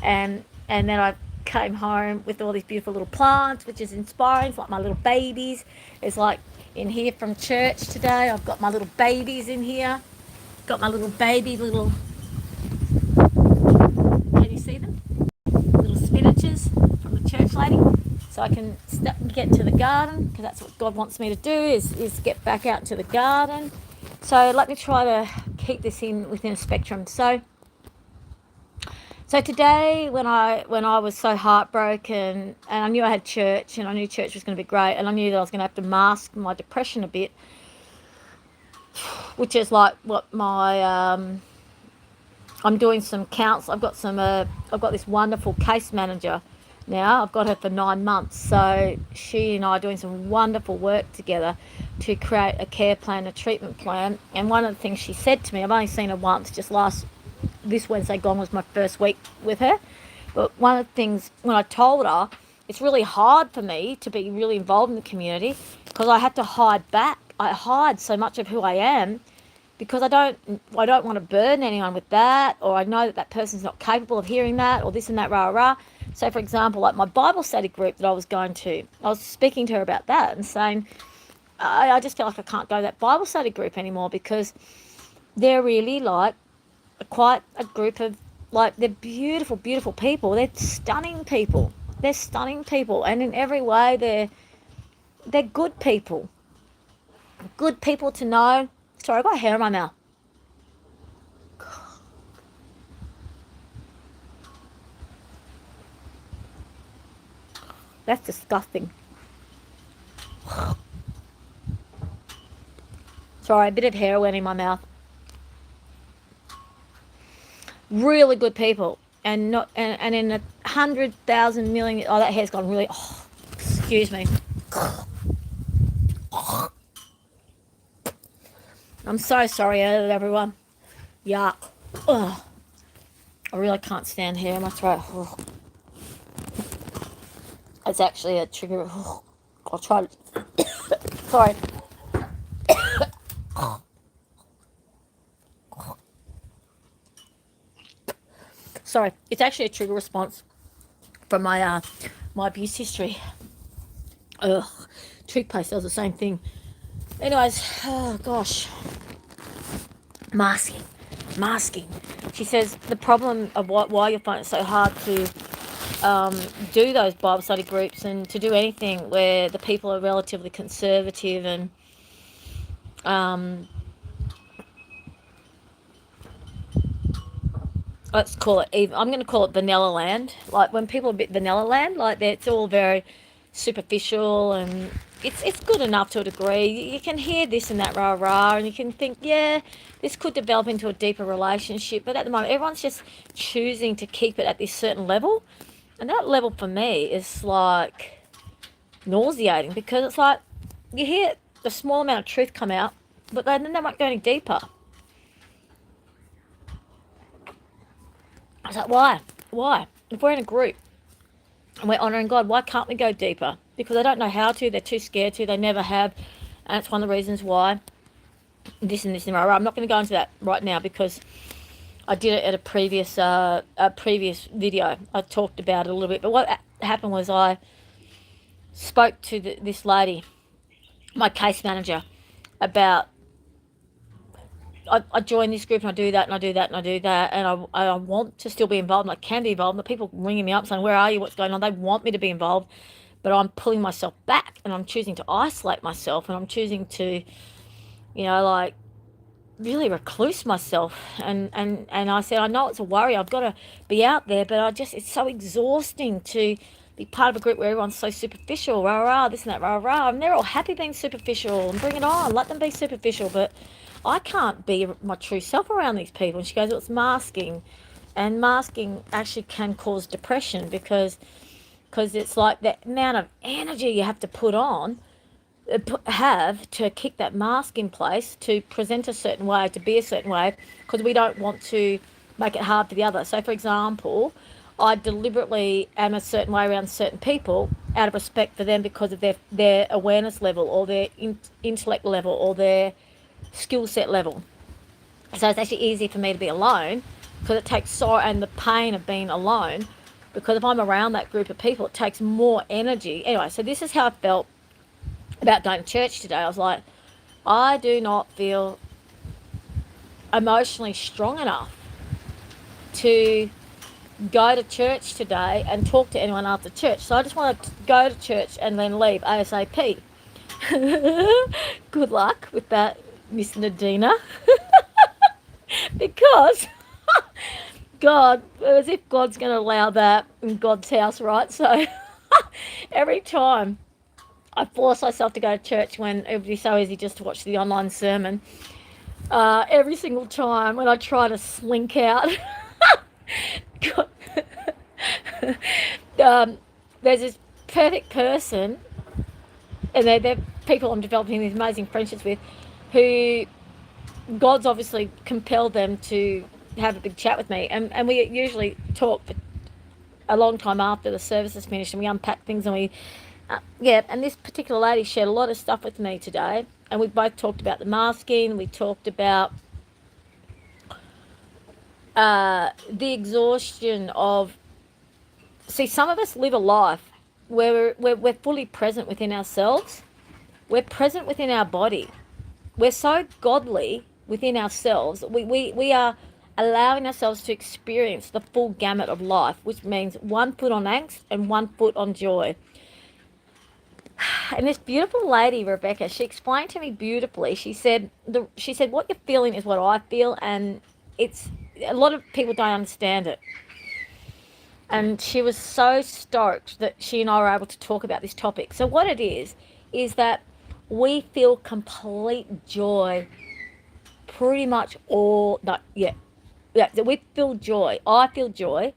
Speaker 1: and then I came home with all these beautiful little plants, which is inspiring. It's like my little babies. It's like in here from church today, I've got my little babies in here. Got my little baby, can you see them? Little spinaches from the church lady. So I can get into the garden, because that's what God wants me to do, is get back out into the garden. So let me try to keep this within a spectrum. So today, when I was so heartbroken, and I knew I had church, and I knew church was going to be great, and I knew that I was going to have to mask my depression a bit, which is like what my I'm doing some counts. I've got this wonderful case manager now. I've got her for 9 months. So she and I are doing some wonderful work together to create a care plan, a treatment plan. And one of the things she said to me, I've only seen her once, just this Wednesday gone was my first week with her. But one of the things, when I told her, it's really hard for me to be really involved in the community because I had to hide back. I hide so much of who I am because I don't want to burden anyone with that, or I know that person's not capable of hearing that, or this and that, rah, rah. So, for example, like my Bible study group that I was going to, I was speaking to her about that and saying, I just feel like I can't go to that Bible study group anymore because they're really like quite a group of, like, they're beautiful, beautiful people. They're stunning people. They're stunning people. And in every way, they're good people. Good people to know. Sorry, I've got hair in my mouth. That's disgusting. Sorry, a bit of hair went in my mouth. Really good people. and not and in 100,000 million. Oh, that hair's gone really. Oh, excuse me. I'm so sorry, everyone. Yuck. Ugh. I really can't stand hair in my throat. Ugh. It's actually a trigger. Ugh. I'll try. Sorry. Sorry. It's actually a trigger response from my abuse history. Ugh. Toothpaste does the same thing. Anyways, oh gosh. Masking. She says the problem of why you find it so hard to do those Bible study groups and to do anything where the people are relatively conservative and let's call it even, I'm going to call it vanilla land. Like when people are a bit vanilla land, like it's all very superficial and it's good enough to a degree. You can hear this and that rah rah and you can think, yeah, this could develop into a deeper relationship. But at the moment, everyone's just choosing to keep it at this certain level. And that level for me is like nauseating because it's like you hear a small amount of truth come out, but then they won't go any deeper. I was like, why? Why? If we're in a group and we're honouring God, why can't we go deeper? Because they don't know how to, they're too scared to, they never have. And it's one of the reasons why this and this and that. I'm not going to go into that right now because I did it at a previous video. I talked about it a little bit. But what happened was I spoke to this lady, my case manager, about I joined this group and I do that and I do that and I do that and I want to still be involved and I can be involved. But people ringing me up saying, where are you? What's going on? They want me to be involved, but I'm pulling myself back and I'm choosing to isolate myself and I'm choosing to, like really recluse myself. And I said, I know it's a worry. I've got to be out there, but it's so exhausting to be part of a group where everyone's so superficial, rah, rah, this and that, rah, rah. And they're all happy being superficial and bring it on, let them be superficial. But I can't be my true self around these people. And she goes, well, it's masking. And masking actually can cause depression because it's like the amount of energy you have to have to keep that mask in place, to present a certain way, to be a certain way, because we don't want to make it hard for the other. So, for example, I deliberately am a certain way around certain people out of respect for them because of their awareness level or their intellect level or their skill set level. So it's actually easier for me to be alone because it takes sorrow and the pain of being alone, because if I'm around that group of people, it takes more energy. Anyway, so this is how I felt about going to church today. I was like, I do not feel emotionally strong enough to go to church today and talk to anyone after church. So I just want to go to church and then leave ASAP. Good luck with that, Miss Nadina. Because God, as if God's going to allow that in God's house, right? So every time I force myself to go to church when it would be so easy just to watch the online sermon, every single time when I try to slink out, there's this perfect person, and they're people I'm developing these amazing friendships with, who God's obviously compelled them to have a big chat with me, and we usually talk for a long time after the service is finished, and we unpack things, and and this particular lady shared a lot of stuff with me today, and we both talked about the masking, we talked about the exhaustion of, see, some of us live a life where we're fully present within ourselves, we're present within our body, we're so godly within ourselves, we are allowing ourselves to experience the full gamut of life, which means 1 foot on angst and 1 foot on joy. And this beautiful lady, Rebecca, she explained to me beautifully. She said, what you're feeling is what I feel, and it's a lot of people don't understand it. And she was so stoked that she and I were able to talk about this topic. So what it is that we feel complete joy pretty much all, we feel joy. I feel joy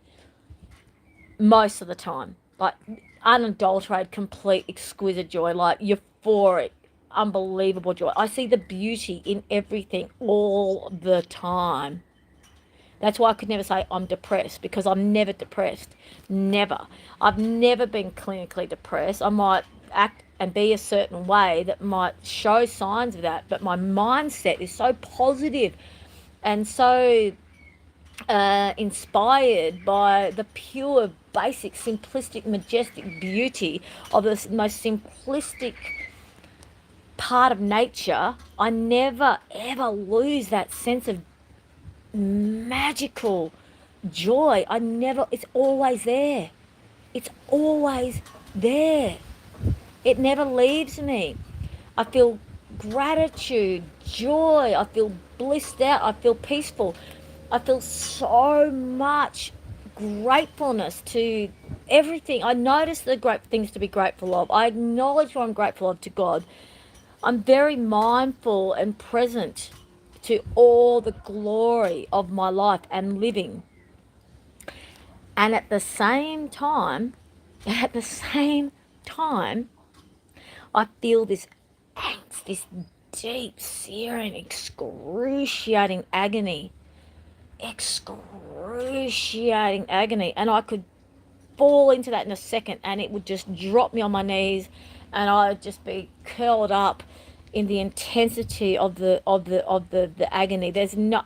Speaker 1: most of the time. Like unadulterated, complete, exquisite joy, like euphoric, unbelievable joy. I see the beauty in everything all the time. That's why I could never say I'm depressed, because I'm never depressed. Never. I've never been clinically depressed. I might act and be a certain way that might show signs of that, but my mindset is so positive and so inspired by the pure, basic, simplistic, majestic beauty of this most simplistic part of nature. I never ever lose that sense of magical joy. It's always there. It's always there. It never leaves me. I feel gratitude, joy. I feel blissed out. I feel peaceful. I feel so much gratefulness to everything. I notice the great things to be grateful of. I acknowledge what I'm grateful of to God. I'm very mindful and present to all the glory of my life and living. And at the same time, at the same time, I feel this angst, this deep, searing, excruciating agony. Excruciating agony. And I could fall into that in a second and it would just drop me on my knees and I'd just be curled up in the intensity of the agony. There's no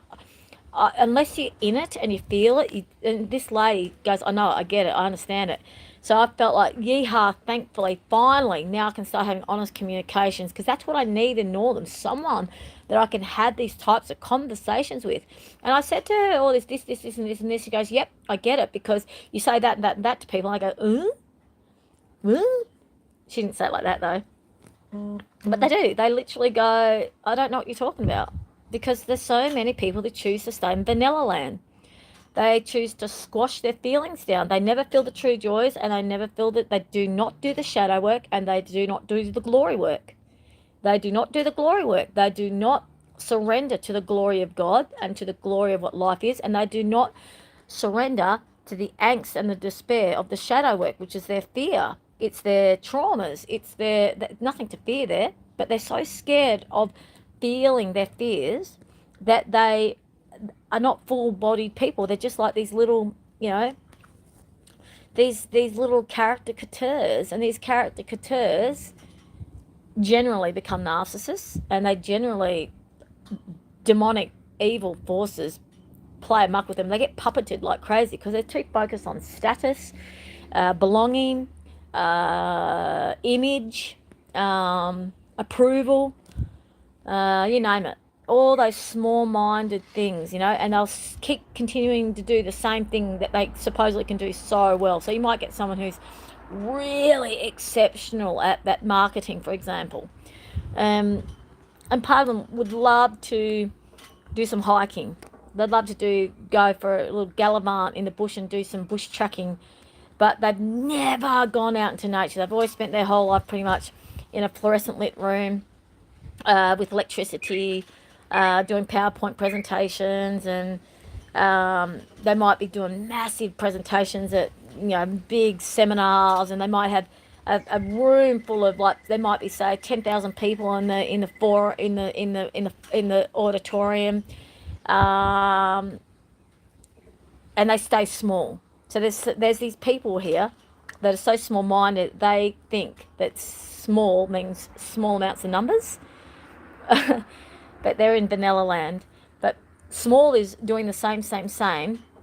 Speaker 1: unless you're in it and you feel it. And this lady goes, I know, I get it, I understand it. So I felt like, yeehaw, thankfully, finally, now I can start having honest communications, because that's what I need in Northern, someone that I can have these types of conversations with. And I said to her, oh, this, and this, and this. She goes, yep, I get it, because you say that and that and that to people. And I go, She didn't say it like that, though. But they do. They literally go, I don't know what you're talking about. Because there's so many people that choose to stay in vanilla land. They choose to squash their feelings down. They never feel the true joys, and they never feel that. They do not do the shadow work, and they do not do the glory work. They do not do the glory work. They do not surrender to the glory of God and to the glory of what life is, and they do not surrender to the angst and the despair of the shadow work, which is their fear. It's their traumas. It's their nothing to fear there, but they're so scared of feeling their fears that they are not full-bodied people. They're just like these little, these little caricatures, and these caricatures generally become narcissists, and they generally, demonic evil forces play amok with them. They get puppeted like crazy because they're too focused on status, belonging, image, approval, you name it. All those small-minded things, and they'll keep continuing to do the same thing that they supposedly can do so well. So you might get someone who's really exceptional at that marketing, for example. And part of them would love to do some hiking. They'd love to go for a little gallivant in the bush and do some bush tracking, but they've never gone out into nature. They've always spent their whole life pretty much in a fluorescent lit room with electricity, doing PowerPoint presentations, and they might be doing massive presentations at big seminars, and they might have a room full of, like, there might be, say, 10,000 people in the auditorium, and they stay small. So there's these people here that are so small-minded, they think that small means small amounts of numbers. But they're in vanilla land. But small is doing the same,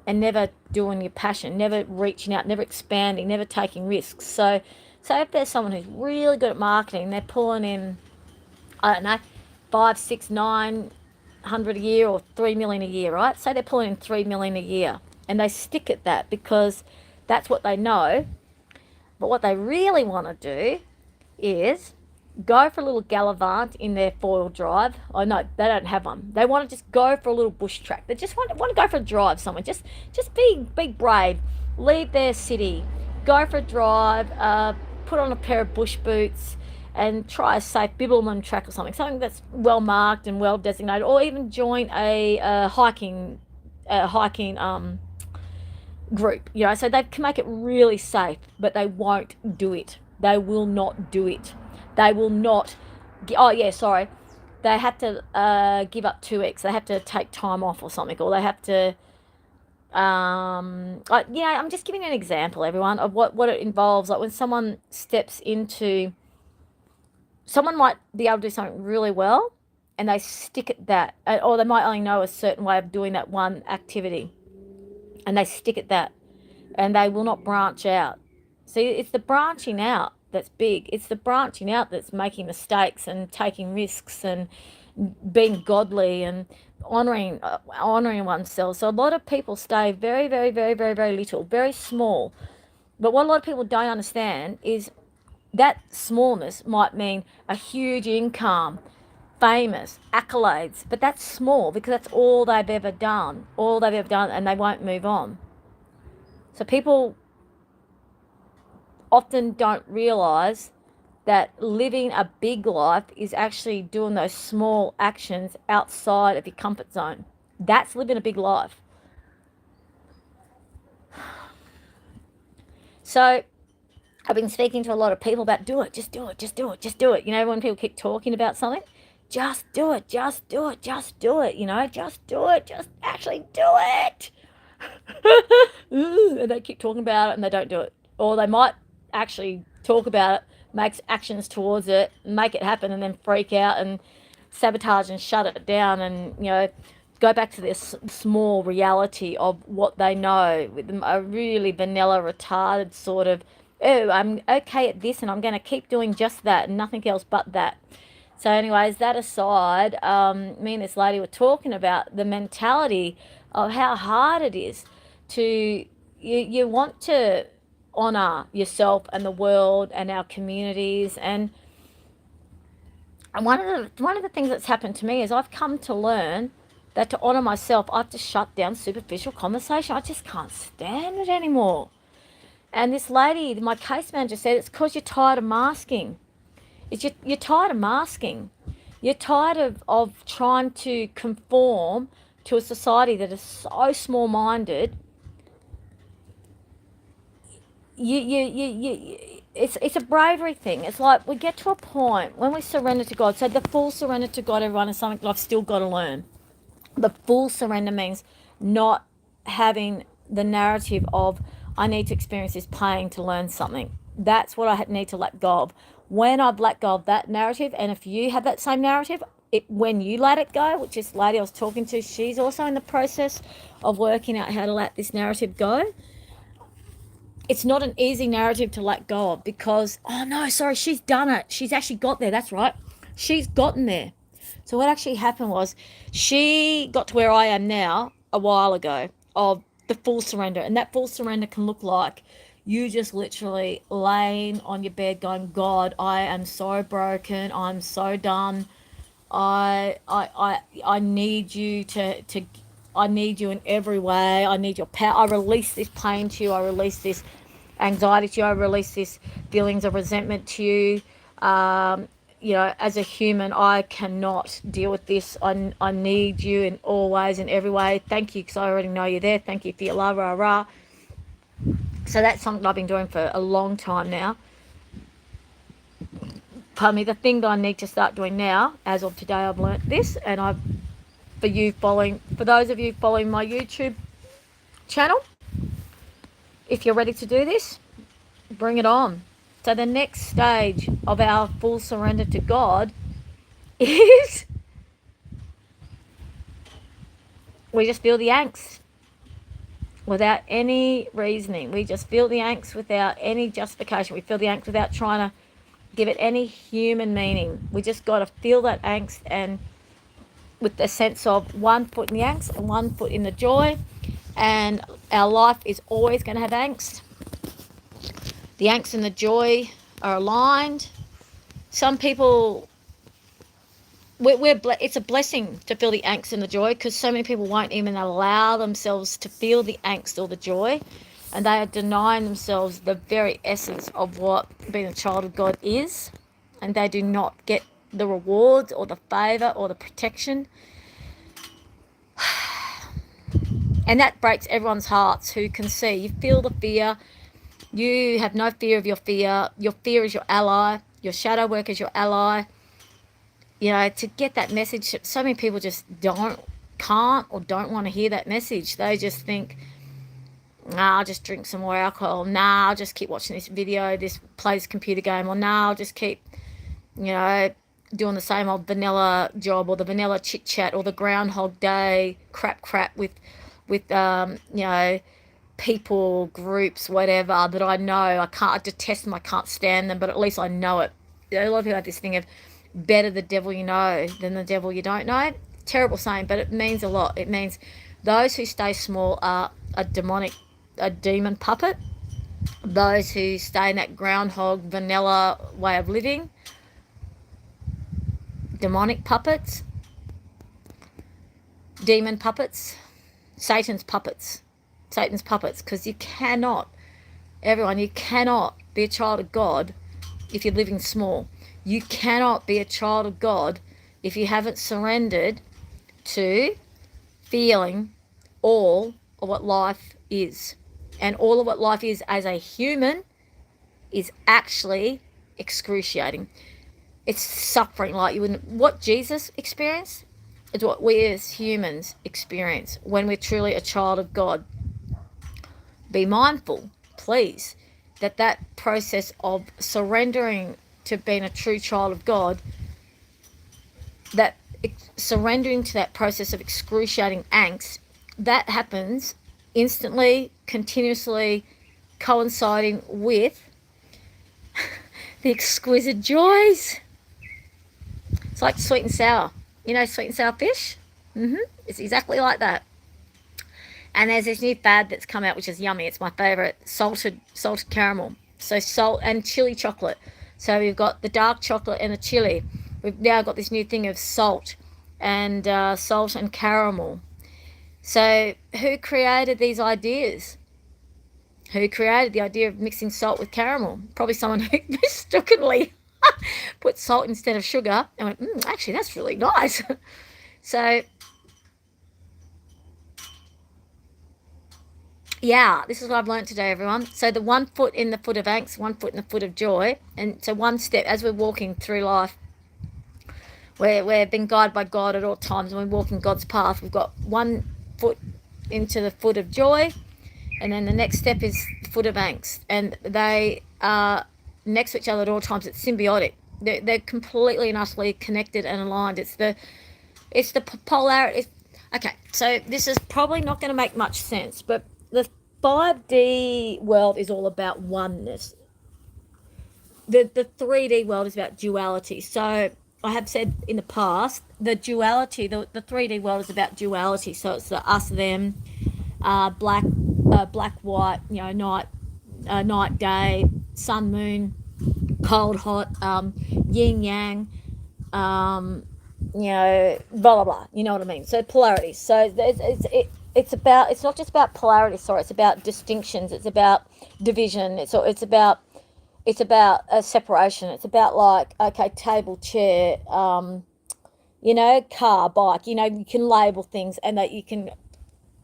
Speaker 1: and never doing your passion, never reaching out, never expanding, never taking risks. So if there's someone who's really good at marketing, they're pulling in, I don't know, 5, 6, 900 a year or 3 million a year, right? Say they're pulling in 3 million a year, and they stick at that because that's what they know. But what they really want to do is go for a little gallivant in their four-wheel drive. Oh no, they don't have one. They want to just go for a little bush track. They just want to go for a drive somewhere. Just be brave. Leave their city. Go for a drive. Put on a pair of bush boots and try a safe Bibbulmun track or something that's well marked and well designated. Or even join a hiking group, you know, so they can make it really safe, but they won't do it. They will not do it. They will not. Oh yeah, sorry. They have to give up 2 weeks. They have to take time off or something, or they have to. I'm just giving you an example, everyone, of what it involves. Like when someone steps into, someone might be able to do something really well, and they stick at that, or they might only know a certain way of doing that one activity, and they stick at that, and they will not branch out. See, it's the branching out that's big. It's the branching out that's making mistakes and taking risks and being godly and honoring oneself. So a lot of people stay very, very, very, very, very little, very small. But what a lot of people don't understand is that smallness might mean a huge income, famous, accolades, but that's small because that's all they've ever done, and they won't move on. So people often don't realize that living a big life is actually doing those small actions outside of your comfort zone. That's living a big life. So I've been speaking to a lot of people about do it, just do it, just do it, just do it. You know, when people keep talking about something, just do it, just do it, just do it, you know, just do it, just actually do it. And they keep talking about it and they don't do it. Or they might actually talk about it, make actions towards it, make it happen, and then freak out and sabotage and shut it down, and you know, go back to this small reality of what they know with a really vanilla, retarded sort of, oh, I'm okay at this and I'm going to keep doing just that and nothing else but that. So anyways, that aside, me and this lady were talking about the mentality of how hard it is to, you want to honor yourself and the world and our communities, and one of the things that's happened to me is I've come to learn that to honor myself, I have to shut down superficial conversation. I just can't stand it anymore. And this lady, my case manager, said it's because you're tired of masking. You're tired of masking. You're tired of trying to conform to a society that is so small-minded. It's a bravery thing. It's like we get to a point when we surrender to God. So the full surrender to God, everyone, is something that I've still got to learn. The full surrender means not having the narrative of I need to experience this pain to learn something. That's what I need to let go of. When I've let go of that narrative, and if you have that same narrative, when you let it go, which this lady I was talking to, she's also in the process of working out how to let this narrative go. It's not an easy narrative to let go of because, oh no, sorry, she's done it. She's actually got there. That's right. She's gotten there. So what actually happened was she got to where I am now a while ago of the full surrender. And that full surrender can look like you just literally laying on your bed going, God, I am so broken. I'm so done. I need you to I need you in every way. I need your power. I release this pain to you. I release this anxiety to you. I release this feelings of resentment to you. You know, as a human, I cannot deal with this. I need you in all ways, in every way. Thank you, because I already know you're there. Thank you for your love, rah, rah. So that's something I've been doing for a long time now. Pardon me, the thing that I need to start doing now, as of today, I've learnt this, and for those of you following my YouTube channel, if you're ready to do this, bring it on. So the next stage of our full surrender to God is we just feel the angst without any reasoning. We just feel the angst without any justification. We feel the angst without trying to give it any human meaning. We just got to feel that angst, and with the sense of one foot in the angst and one foot in the joy. And our life is always going to have angst. The angst and the joy are aligned. Some people, it's a blessing to feel the angst and the joy, because so many people won't even allow themselves to feel the angst or the joy, and they are denying themselves the very essence of what being a child of God is, and they do not get the rewards or the favour or the protection. And that breaks everyone's hearts who can see. You feel the fear. You have no fear of your fear. Your fear is your ally. Your shadow work is your ally. You know, to get that message, so many people just can't or don't want to hear that message. They just think, nah, I'll just drink some more alcohol. Nah, I'll just keep watching this video, play this computer game. Or nah, I'll just keep, you know, doing the same old vanilla job, or the vanilla chit chat, or the Groundhog Day crap with you know, people, groups, whatever, that I know I detest them, I can't stand them, but at least I know it. A lot of people have this thing of better the devil you know than the devil you don't know. Terrible saying, but it means a lot. It means those who stay small are a demon puppet. Those who stay in that groundhog vanilla way of living, demonic puppets, demon puppets, Satan's puppets. Satan's puppets, because you cannot be a child of God if you're living small. You cannot be a child of God if you haven't surrendered to feeling all of what life is. And all of what life is as a human is actually excruciating. It's suffering like you wouldn't. What Jesus experienced is what we as humans experience when we're truly a child of God. Be mindful, please, that process of surrendering to being a true child of God, that surrendering to that process of excruciating angst, that happens instantly, continuously, coinciding with the exquisite joys. It's like sweet and sour. You know sweet and sour fish? It's exactly like that. And there's this new fad that's come out, which is yummy. It's my favourite, salted caramel. So salt and chili chocolate. So we've got the dark chocolate and the chili. We've now got this new thing of salt and caramel. So who created these ideas? Who created the idea of mixing salt with caramel? Probably someone who mistakenly put salt instead of sugar and went, actually, that's really nice. So yeah, this is what I've learned today, everyone. So the 1 foot in the foot of angst, 1 foot in the foot of joy. And so one step, as we're walking through life, we're being guided by God at all times, and we're walking God's path. We've got 1 foot into the foot of joy, and then the next step is the foot of angst. And they are next to each other at all times. It's symbiotic. They're completely and utterly connected and aligned. It's the polarity. Okay, so this is probably not going to make much sense, but the 5D world is all about oneness. The 3D world is about duality. So I have said in the past, the duality, the 3D world is about duality. So it's the us, them, black, white, you know, night, day, sun, moon, cold, hot, yin, yang, you know, blah, blah, blah. You know what I mean? So polarity. So it's not just about polarity, sorry. It's about distinctions. It's about division. It's about a separation. It's about, like, okay, table, chair, you know, car, bike. You know, you can label things and that you can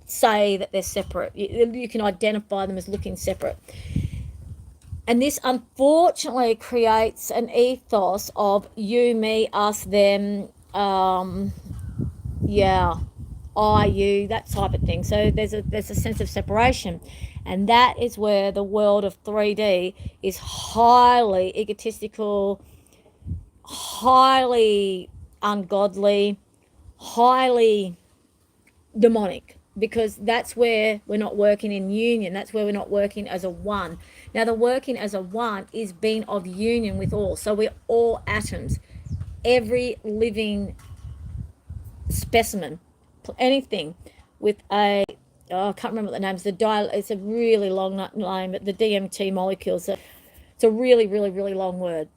Speaker 1: say that they're separate. You can identify them as looking separate. And this unfortunately creates an ethos of you, me, us, them, yeah, I, you, that type of thing. So there's a sense of separation. And that is where the world of 3D is highly egotistical, highly ungodly, highly demonic, because that's where we're not working in union. That's where we're not working as a one. Now, the working as a one is being of union with all. So we're all atoms. Every living specimen, anything with a, I can't remember what the name is. It's a really long name, but the DMT molecules. It's a really, really, really long word.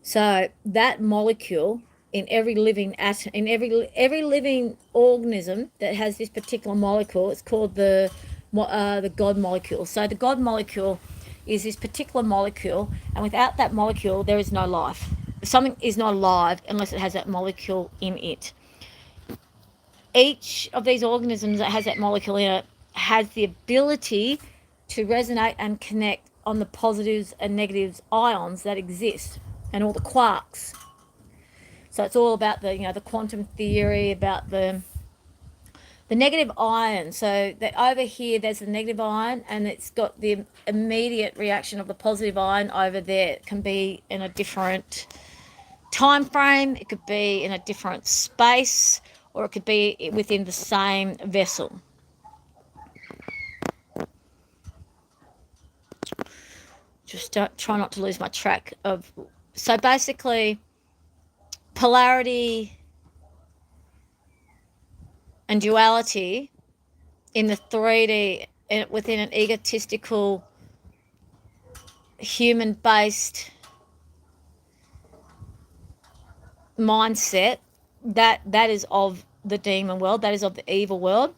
Speaker 1: So that molecule in every living atom, in every living organism that has this particular molecule, it's called the God molecule. So the God molecule is this particular molecule, and without that molecule, there is no life. Something is not alive unless it has that molecule in it. each of these organisms that has that molecule in it has the ability to resonate and connect on the positives and negatives ions that exist and all the quarks. So it's all about the quantum theory, about the negative ion. So that over here there's the negative ion, and it's got the immediate reaction of the positive ion over there. It can be in a different time frame, it could be in a different space, or it could be within the same vessel. Just try not to lose my track of. So basically, polarity and duality in the 3D within an egotistical, human-based mindset, that is of the demon world, that is of the evil world.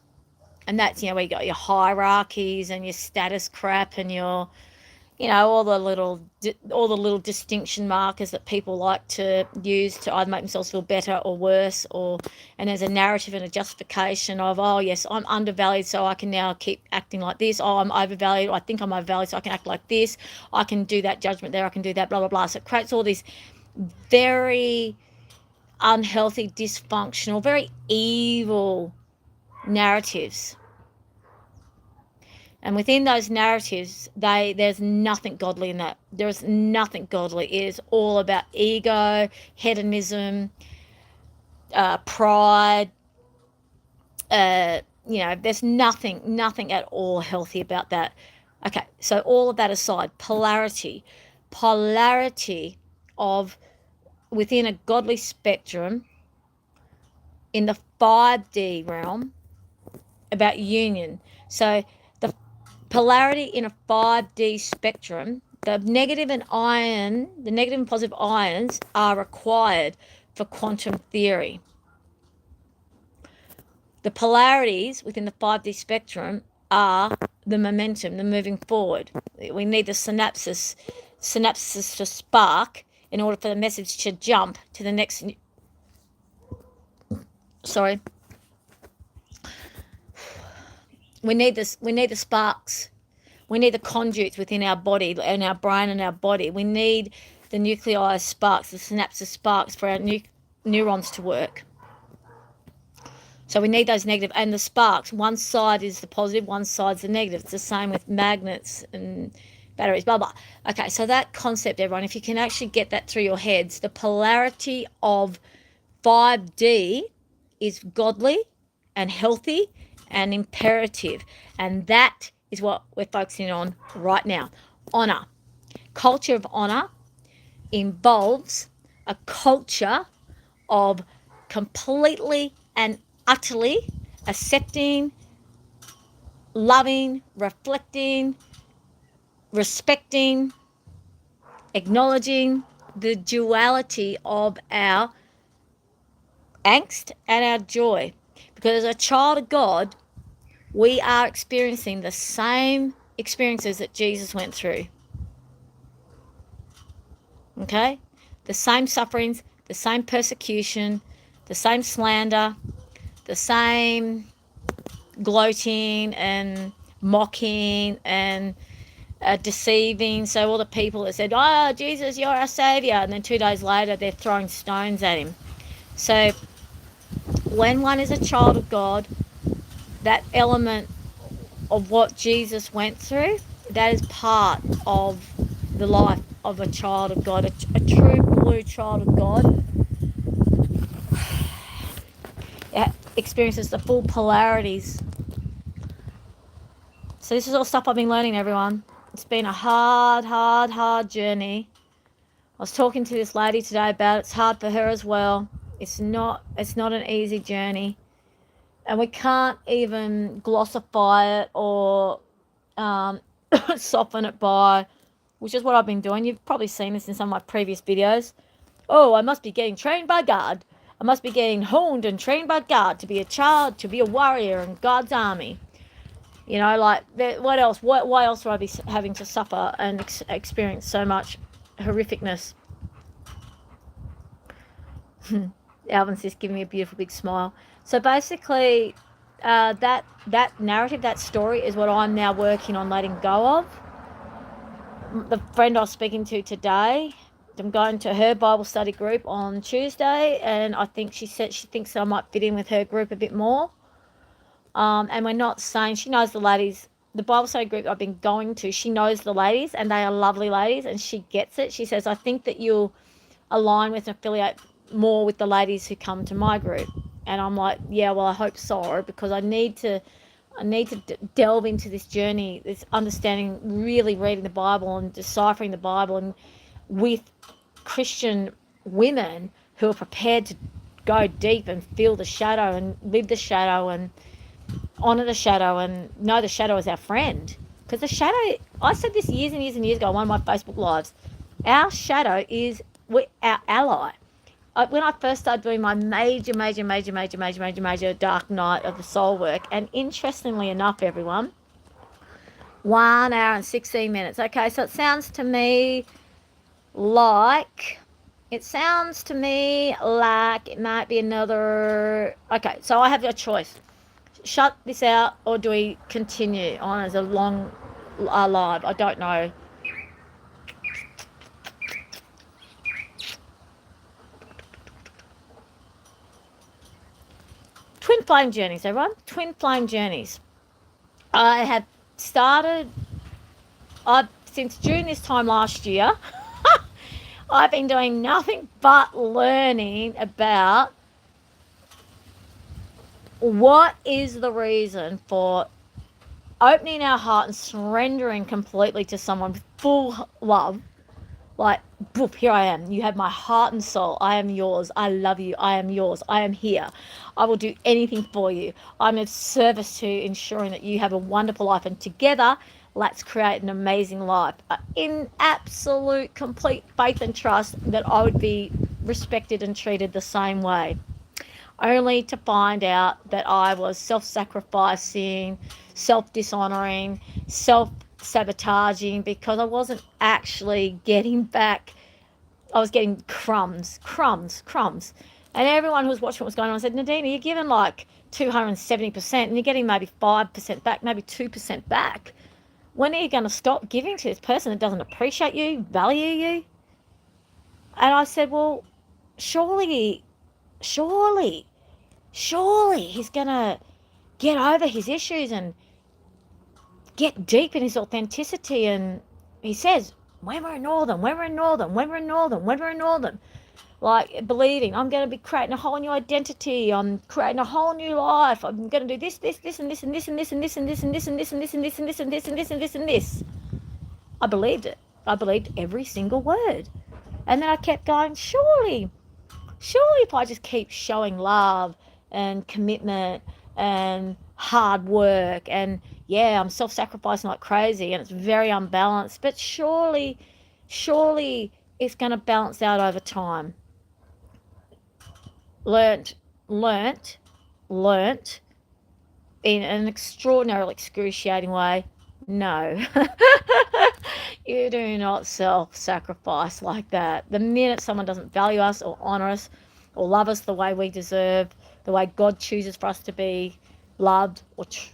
Speaker 1: And that's, where you got your hierarchies and your status crap and your, all the little distinction markers that people like to use to either make themselves feel better or worse, and there's a narrative and a justification of, oh yes, I'm undervalued, so I can now keep acting like this. Oh, I'm overvalued, I think I'm overvalued, so I can act like this. I can do that judgment there, I can do that, blah blah blah. So it creates all these very unhealthy, dysfunctional, very evil narratives. And within those narratives, there's nothing godly in that. There's nothing godly. It is all about ego, hedonism, pride. There's nothing at all healthy about that. Okay, so all of that aside, polarity of within a godly spectrum in the 5D realm about union. So the polarity in a 5D spectrum, the negative and positive ions are required for quantum theory. The polarities within the 5D spectrum are the momentum, the moving forward. We need the synapses to spark in order for the message to jump to the next. Sorry. We need this. We need the sparks. We need the conduits within our body, and our brain and our body. We need the nuclei sparks, the synapses sparks for our neurons to work. So we need those negative and the sparks. One side is the positive, one side's the negative. It's the same with magnets and batteries, blah, blah. Okay, so that concept, everyone, if you can actually get that through your heads, the polarity of 5D is godly and healthy and imperative. And that is what we're focusing on right now. Honor. Culture of honor involves a culture of completely and utterly accepting, loving, reflecting, respecting, acknowledging the duality of our angst and our joy. Because as a child of God, we are experiencing the same experiences that Jesus went through. Okay? The same sufferings, the same persecution, the same slander, the same gloating and mocking and deceiving. So all the people that said, oh, Jesus, you're our saviour, and then 2 days later they're throwing stones at him. So when one is a child of God, that element of what Jesus went through, that is part of the life of a child of God, a true blue child of God. It experiences the full polarities. So this is all stuff I've been learning, everyone. It's been a hard journey. I was talking to this lady today about it. It's hard for her as well. It's not an easy journey. And we can't even glossify it or soften it by, which is what I've been doing. You've probably seen this in some of my previous videos. Oh, I must be getting trained by God. I must be getting honed and trained by God to be a child, to be a warrior in God's army. You know, like, what else? Why else would I be having to suffer and experience so much horrificness? Alvin's just giving me a beautiful big smile. So basically, that narrative, that story is what I'm now working on letting go of. The friend I was speaking to today, I'm going to her Bible study group on Tuesday, and I think she said she thinks I might fit in with her group a bit more. And we're not saying, she knows the ladies, the Bible study group I've been going to, she knows the ladies, and they are lovely ladies, and she gets it. She says, I think that you'll align with and affiliate more with the ladies who come to my group. And I'm like, yeah, well, I hope so, because I need to delve into this journey, this understanding, really reading the Bible and deciphering the Bible, and with Christian women who are prepared to go deep and feel the shadow and live the shadow and honor the shadow and know the shadow is our friend. Because the shadow, I said this years and years and years ago on one of my Facebook lives, our shadow is our ally. When I first started doing my major dark night of the soul work, and interestingly enough, everyone, 1 hour and 16 minutes. Okay, so it sounds to me like it might be another. Okay, so I have a choice. Shut this out, or do we continue on as a long live? I don't know. Twin flame journeys, everyone. Twin flame journeys. I have started. Since June this time last year, I've been doing nothing but learning about what is the reason for opening our heart and surrendering completely to someone with full love. Like, boop, here I am. You have my heart and soul. I am yours. I love you. I am yours. I am here. I will do anything for you. I'm of service to ensuring that you have a wonderful life. And together, let's create an amazing life. In absolute, complete faith and trust that I would be respected and treated the same way. Only to find out that I was self-sacrificing, self-dishonoring, self-sabotaging, because I wasn't actually getting back. I was getting crumbs. And everyone who was watching what was going on said, Nadina, you're giving like 270% and you're getting maybe 5% back, maybe 2% back. When are you going to stop giving to this person that doesn't appreciate you, value you? And I said, well, surely he's going to get over his issues and get deep in his authenticity. And he says, when we're in Northern, like believing I'm going to be creating a whole new identity, I'm creating a whole new life, I'm going to do this and this and this and this and this and this and this and this and this and this and this and this and this and this and this. I believed it. I believed every single word. And then I kept going, surely if I just keep showing love and commitment and hard work, and yeah, I'm self-sacrificing like crazy and it's very unbalanced, but surely it's going to balance out over time. Learnt in an extraordinarily excruciating way. No, you do not self-sacrifice like that. The minute someone doesn't value us or honor us or love us the way we deserve, the way God chooses for us to be loved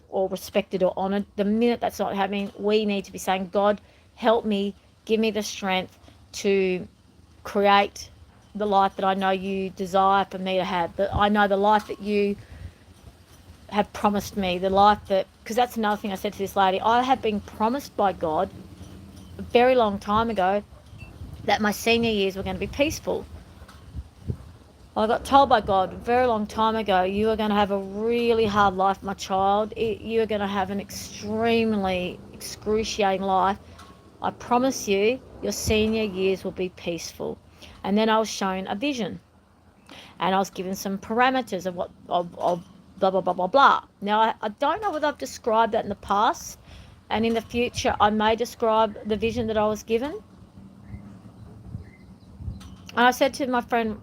Speaker 1: or respected or honored, the minute that's not happening, we need to be saying, God, help me, give me the strength to create the life that I know you desire for me to have, that I know the life that you have promised me, the life that, because that's another thing I said to this lady, I have been promised by God a very long time ago that my senior years were going to be peaceful. I got told by God a very long time ago, you are going to have a really hard life, my child. You are going to have an extremely excruciating life. I promise you, your senior years will be peaceful. And then I was shown a vision, and I was given some parameters of what of blah blah blah blah blah. Now I don't know whether I've described that in the past, and in the future I may describe the vision that I was given. And I said to my friend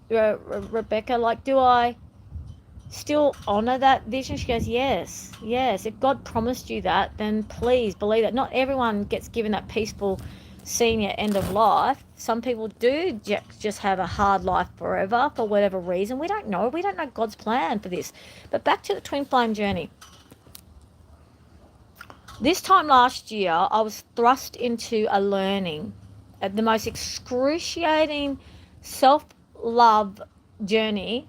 Speaker 1: Rebecca, like, do I still honor that vision? She goes, yes. If God promised you that, then please believe that. Not everyone gets given that peaceful senior end of life. Some people do just have a hard life forever for whatever reason. We don't know. We don't know God's plan for this. But back to the twin flame journey. This time last year, I was thrust into a learning, the most excruciating self-love journey.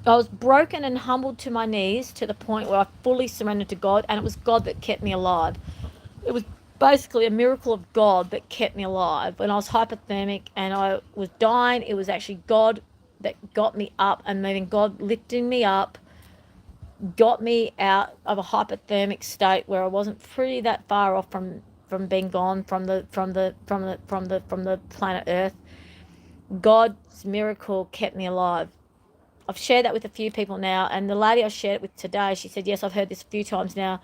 Speaker 1: I was broken and humbled to my knees to the point where I fully surrendered to God, and it was God that kept me alive. It was basically a miracle of God that kept me alive. When I was hypothermic and I was dying, it was actually God that got me up and moving. God lifting me up, got me out of a hypothermic state where I wasn't pretty that far off from being gone from the planet Earth. God's miracle kept me alive. I've shared that with a few people now, and the lady I shared it with today, she said, yes, I've heard this a few times now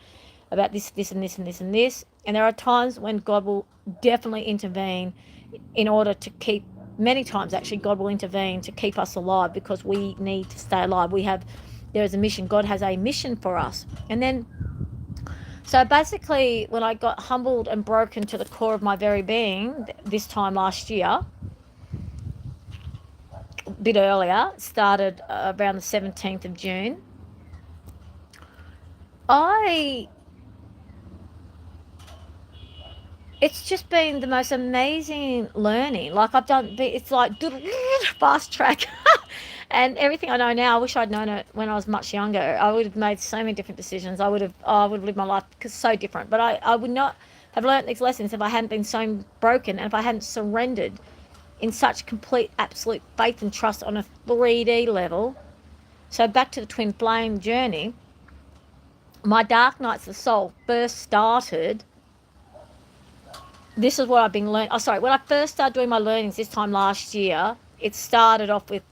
Speaker 1: about this, and this, and this, and this. And there are times when God will definitely intervene in order to keep, many times actually, God will intervene to keep us alive because we need to stay alive. There is a mission. God has a mission for us. And then, so basically, when I got humbled and broken to the core of my very being this time last year, a bit earlier, started around the 17th of June, it's just been the most amazing learning. Like it's like fast track. And everything I know now, I wish I'd known it when I was much younger. I would have made so many different decisions. I would have lived my life because so different. But I would not have learnt these lessons if I hadn't been so broken and if I hadn't surrendered in such complete, absolute faith and trust on a 3D level. So back to the twin flame journey. My dark nights of the soul first started. This is what I've been learning. When I first started doing my learnings this time last year, it started off with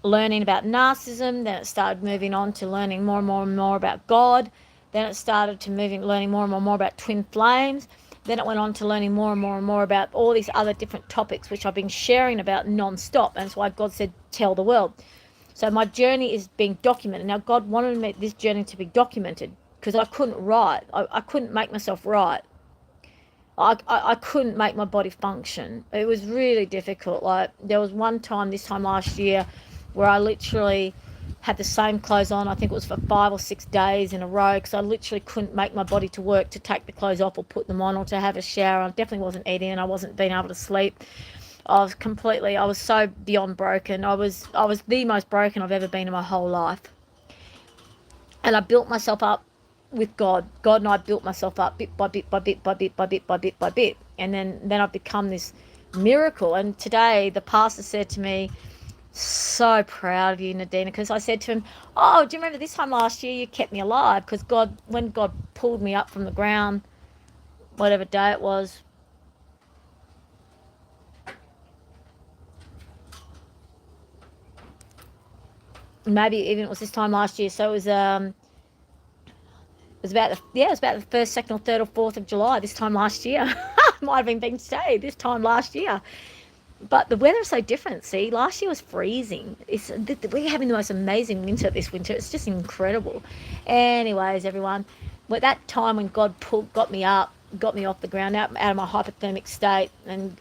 Speaker 1: learning about narcissism. Then it started moving on to learning more and more and more about God. Then it started to learning more and more about twin flames. Then it went on to learning more and more and more about all these other different topics, which I've been sharing about non-stop. And that's why God said, tell the world. So my journey is being documented. Now, God wanted this journey to be documented because I couldn't write. I couldn't make myself write. I couldn't make my body function. It was really difficult. Like, there was one time, this time last year, where I literally had the same clothes on. I think it was for 5 or 6 days in a row because I literally couldn't make my body to work to take the clothes off or put them on or to have a shower. I definitely wasn't eating and I wasn't being able to sleep. I was so beyond broken. I was the most broken I've ever been in my whole life. And I built myself up with God. God and I built myself up bit by bit by bit by bit by bit by bit by bit. And then I've become this miracle. And today the pastor said to me, so proud of you, Nadina, because I said to him, oh, do you remember this time last year you kept me alive? Because when God pulled me up from the ground, whatever day it was, maybe even it was this time last year, so it was about the 1st, 2nd or 3rd or 4th of July this time last year. Might have been today, this time last year. But the weather is so different. See, last year was freezing. We're having the most amazing winter this winter. It's just incredible. Anyways, everyone, at that time when God got me up, got me off the ground, out of my hypothermic state, and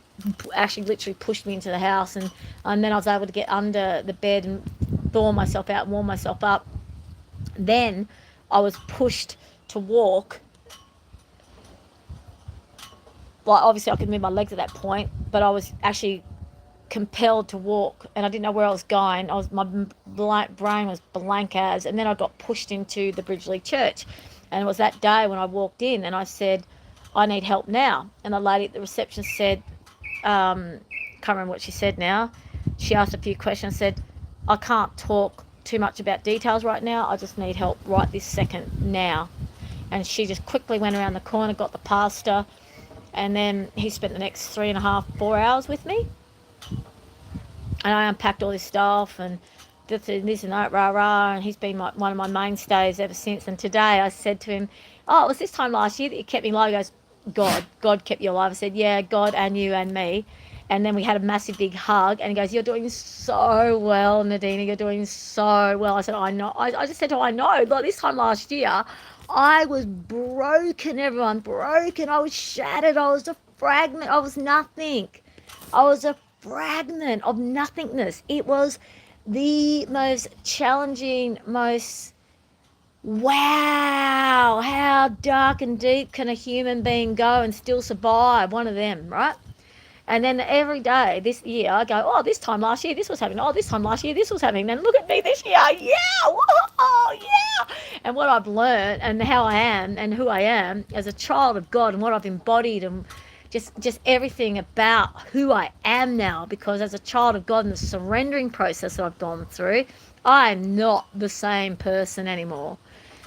Speaker 1: actually literally pushed me into the house, and then I was able to get under the bed and thaw myself out, warm myself up. Then I was pushed to walk. Like, obviously I could move my legs at that point, but I was actually compelled to walk, and I didn't know where I was going. My brain was blank as, and then I got pushed into the Bridgeley Church, and it was that day when I walked in and I said, I need help now. And the lady at the reception said, can't remember what she said now. She asked a few questions, said, I can't talk too much about details right now. I just need help right this second now. And she just quickly went around the corner, got the pastor, and then he spent the next 3.5, 4 hours with me. And I unpacked all this stuff and this and that, rah, and he's been one of my mainstays ever since. And today I said to him, oh, it was this time last year that you kept me alive. He goes, God kept you alive. I said, yeah, God and you and me. And then we had a massive big hug, and he goes, you're doing so well, Nadina, you're doing so well. I said, I know. I just said to him, I know. Like, this time last year, I was broken, everyone, broken. I was shattered. I was fragment. I was nothing. I was a fragment of nothingness. It was the most challenging, most wow, how dark and deep can a human being go and still survive? One of them, right? And then every day this year, I go, oh, this time last year, this was happening. Oh, this time last year, this was happening. And look at me this year. Yeah. Whoa, yeah. And what I've learned and how I am and who I am as a child of God and what I've embodied and just everything about who I am now, because as a child of God and the surrendering process that I've gone through, I am not the same person anymore.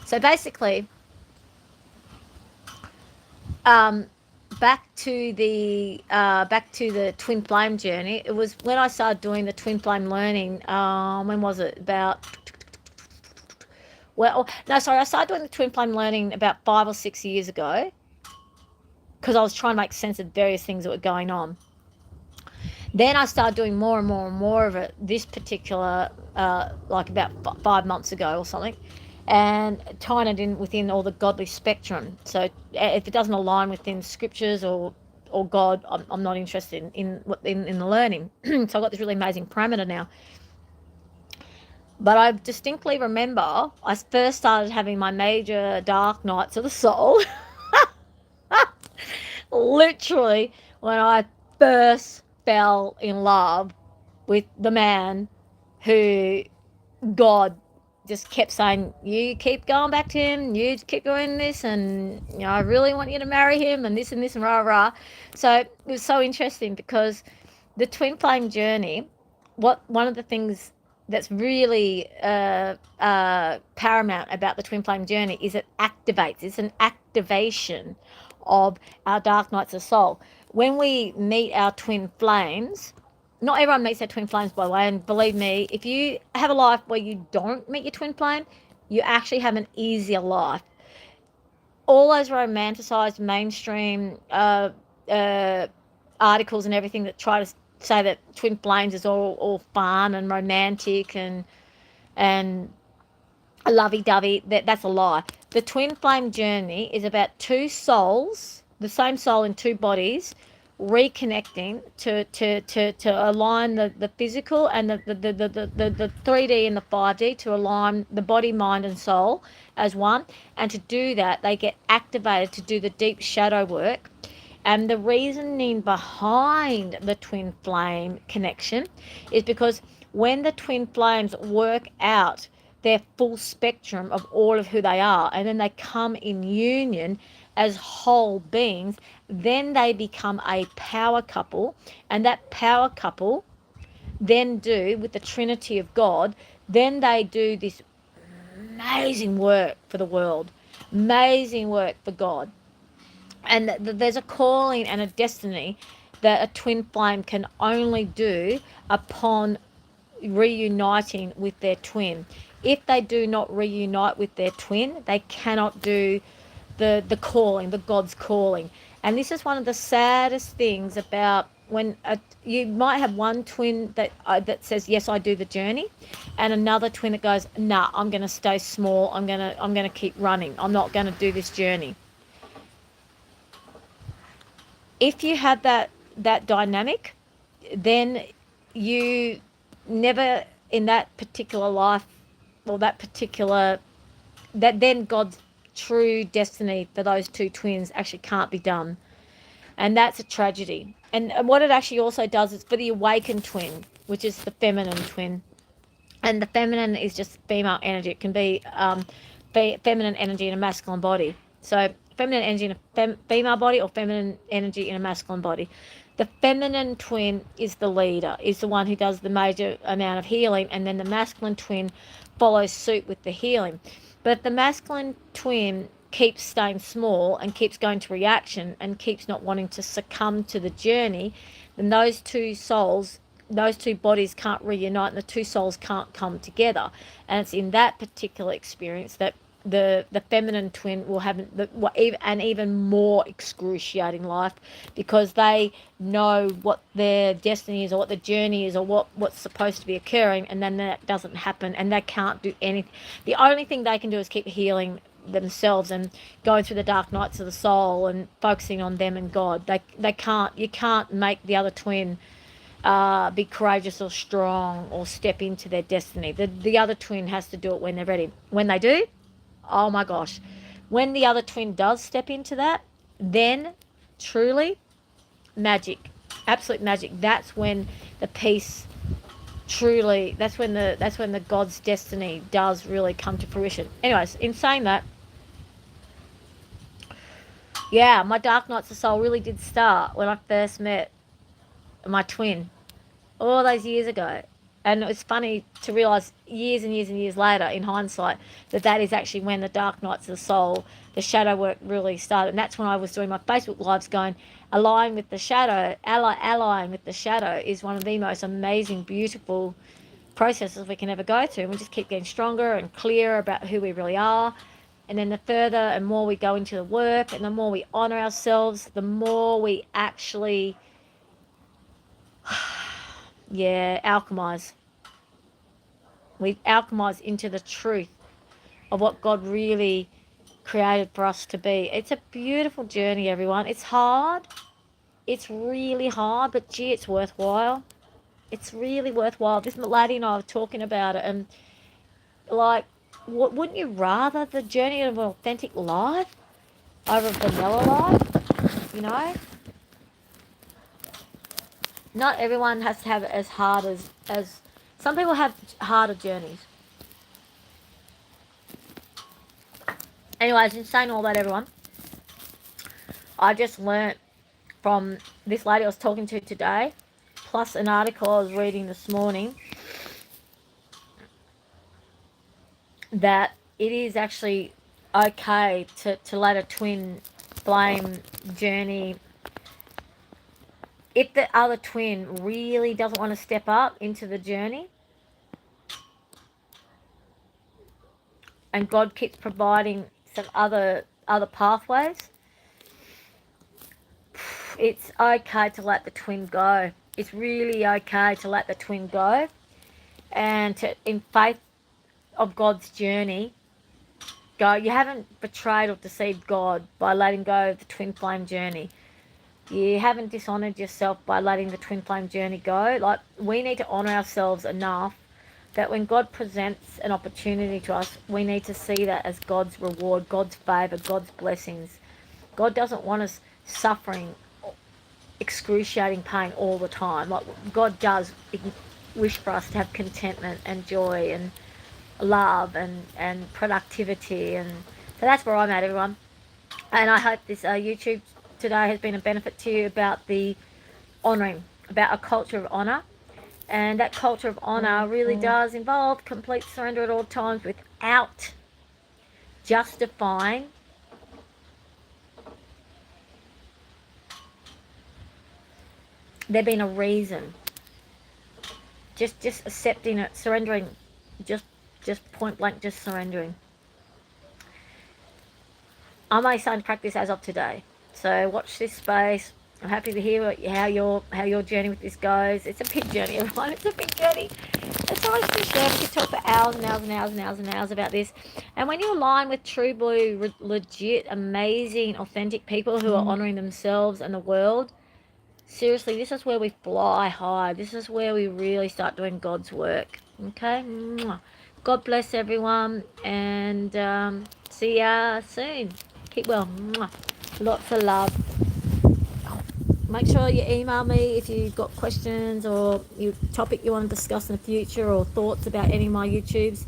Speaker 1: So basically, back to the twin flame journey. It was when I started doing the twin flame learning. When was it? I started doing the twin flame learning about 5 or 6 years ago, because I was trying to make sense of various things that were going on. Then I started doing more and more and more of it. This particular, like about 5 months ago or something. And tying it in within all the godly spectrum. So if it doesn't align within scriptures or God, I'm not interested in the learning. So I've got this really amazing parameter now. But I distinctly remember I first started having my major dark nights of the soul. Literally when I first fell in love with the man who God just kept saying, you keep going back to him, you keep doing this, and I really want you to marry him, and this and rah rah. So it was so interesting, because the twin flame journey, one of the things that's really paramount about the twin flame journey is it activates. It's an activation of our dark nights of soul. When we meet our twin flames, not everyone meets their twin flames, by the way, and believe me, if you have a life where you don't meet your twin flame, you actually have an easier life. All those romanticized mainstream articles and everything that try to say that twin flames is all fun and romantic and a lovey-dovey, that's a lie. The twin flame journey is about two souls, the same soul in two bodies, reconnecting to align the physical and the 3D and the 5D, to align the body, mind and soul as one. And to do that, they get activated to do the deep shadow work. And the reasoning behind the twin flame connection is because when the twin flames work out their full spectrum of all of who they are, and then they come in union as whole beings, then they become a power couple. And that power couple then do, with the Trinity of God, then they do this amazing work for the world, amazing work for God. And there's a calling and a destiny that a twin flame can only do upon reuniting with their twin. If they do not reunite with their twin, they cannot do the calling, the God's calling. And this is one of the saddest things about when you might have one twin that says, yes, I do the journey, and another twin that goes, nah, I'm going to stay small, I'm going to keep running, I'm not going to do this journey. If you have that dynamic, then you never in that particular life, or then God's true destiny for those two twins actually can't be done. And that's a tragedy. And what it actually also does is for the awakened twin, which is the feminine twin. And the feminine is just female energy. It can be feminine energy in a masculine body. So feminine energy in a female body, or feminine energy in a masculine body. The feminine twin is the leader, is the one who does the major amount of healing, and then the masculine twin follows suit with the healing. But if the masculine twin keeps staying small and keeps going to reaction and keeps not wanting to succumb to the journey, then those two souls, those two bodies can't reunite, and the two souls can't come together. And it's in that particular experience that the feminine twin will have an even more excruciating life, because they know what their destiny is, or what the journey is, or what's supposed to be occurring, and then that doesn't happen, and they can't do anything. The only thing they can do is keep healing themselves and going through the dark nights of the soul and focusing on them and God. You can't make the other twin be courageous or strong or step into their destiny. The other twin has to do it when they're ready. When they do, oh my gosh, when the other twin does step into that, then truly magic, absolute magic. That's when the peace truly, that's when the God's destiny does really come to fruition. Anyways, in saying that, yeah, my dark nights of soul really did start when I first met my twin all those years ago. And it's funny to realise years and years and years later, in hindsight, that is actually when the dark nights of the soul, the shadow work really started. And that's when I was doing my Facebook lives going, allying with the shadow, allying with the shadow is one of the most amazing, beautiful processes we can ever go through. And we just keep getting stronger and clearer about who we really are. And then the further and more we go into the work and the more we honour ourselves, the more we actually, alchemize. We alchemize into the truth of what God really created for us to be. It's a beautiful journey, everyone. It's hard. It's really hard, but gee, it's worthwhile. It's really worthwhile. This lady and I were talking about it, and like, wouldn't you rather the journey of an authentic life over a vanilla life? You know? Not everyone has to have it as hard as some people have harder journeys. Anyways, in saying all that, everyone, I just learnt from this lady I was talking to today, plus an article I was reading this morning, that it is actually okay to let a twin flame journey. If the other twin really doesn't want to step up into the journey, and God keeps providing some other pathways, it's okay to let the twin go. It's really okay to let the twin go, and to, in faith of God's journey, go. You haven't betrayed or deceived God by letting go of the twin flame journey. You haven't dishonoured yourself by letting the twin flame journey go. Like, we need to honour ourselves enough that when God presents an opportunity to us, we need to see that as God's reward, God's favour, God's blessings. God doesn't want us suffering excruciating pain all the time. Like, God does wish for us to have contentment and joy and love and productivity. And so that's where I'm at, everyone. And I hope this YouTube today has been a benefit to you about the honouring, about a culture of honour. And that culture of honour really does involve complete surrender at all times without justifying there being a reason. Just accepting it, surrendering, just point blank, just surrendering. I'm only starting to practice as of today, so watch this space. I'm happy to hear how your journey with this goes. It's a big journey, everyone. It's a big journey. There's so much to share. We could talk for hours and hours and hours and hours and hours about this. And when you align with true blue, legit, amazing, authentic people who are honouring themselves and the world, seriously, this is where we fly high. This is where we really start doing God's work. Okay? God bless everyone, and see ya soon. Keep well. Lots of love. Make sure you email me if you've got questions or your topic you want to discuss in the future, or thoughts about any of my YouTubes.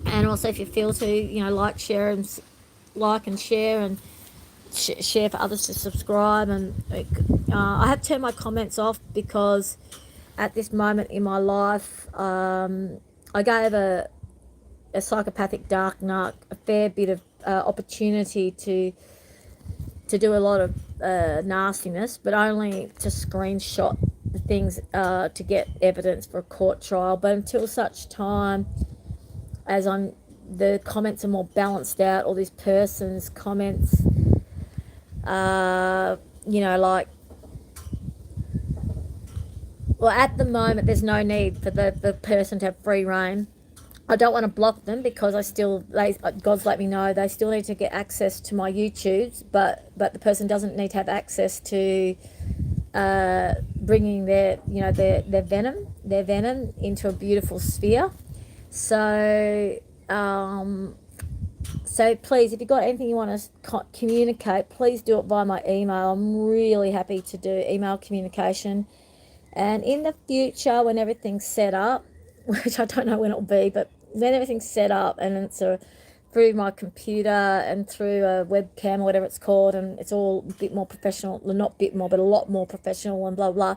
Speaker 1: And also, if you feel to, like, share and share and share for others to subscribe. And I have turned my comments off because at this moment in my life, I gave a psychopathic dark narc a fair bit of opportunity to do a lot of nastiness, but only to screenshot the things to get evidence for a court trial. But until such time as the comments are more balanced out, or this person's comments, at the moment there's no need for the person to have free reign. I don't want to block them because God's let me know they still need to get access to my YouTubes, but the person doesn't need to have access to bringing their venom into a beautiful sphere. So so please, if you've got anything you want to communicate, please do it via my email. I'm really happy to do email communication. And in the future, when everything's set up, which I don't know when it'll be, but when everything's set up and it's through my computer and through a webcam or whatever it's called, and it's all a bit more professional, well, not a bit more, but a lot more professional and blah, blah.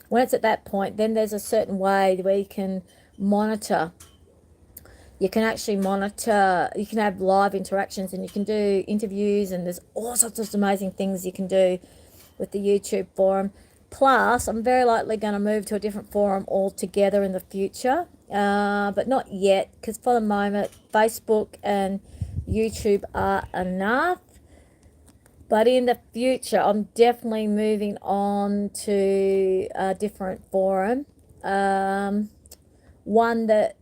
Speaker 1: When it's at that point, then there's a certain way where you can monitor. You can actually monitor, you can have live interactions and you can do interviews, and there's all sorts of amazing things you can do with the YouTube forum. Plus, I'm very likely going to move to a different forum altogether in the future, but not yet, because for the moment, Facebook and YouTube are enough. But in the future, I'm definitely moving on to a different forum, one that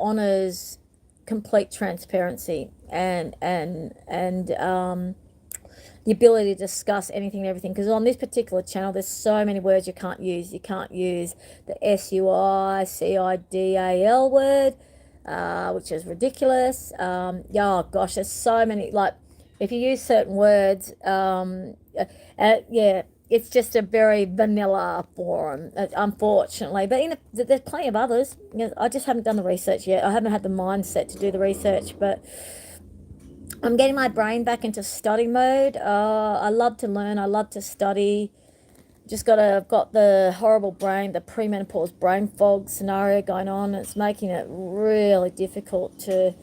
Speaker 1: honors complete transparency and the ability to discuss anything and everything, because on this particular channel there's so many words you can't use. You can't use the SUICIDAL word, which is ridiculous. Oh gosh, there's so many, like if you use certain words, yeah, it's just a very vanilla forum, unfortunately. But there's plenty of others. I just haven't done the research yet. I haven't had the mindset to do the research, but I'm getting my brain back into study mode. I love to learn. I love to study. I've got the horrible brain, the premenopause brain fog scenario going on. It's making it really difficult to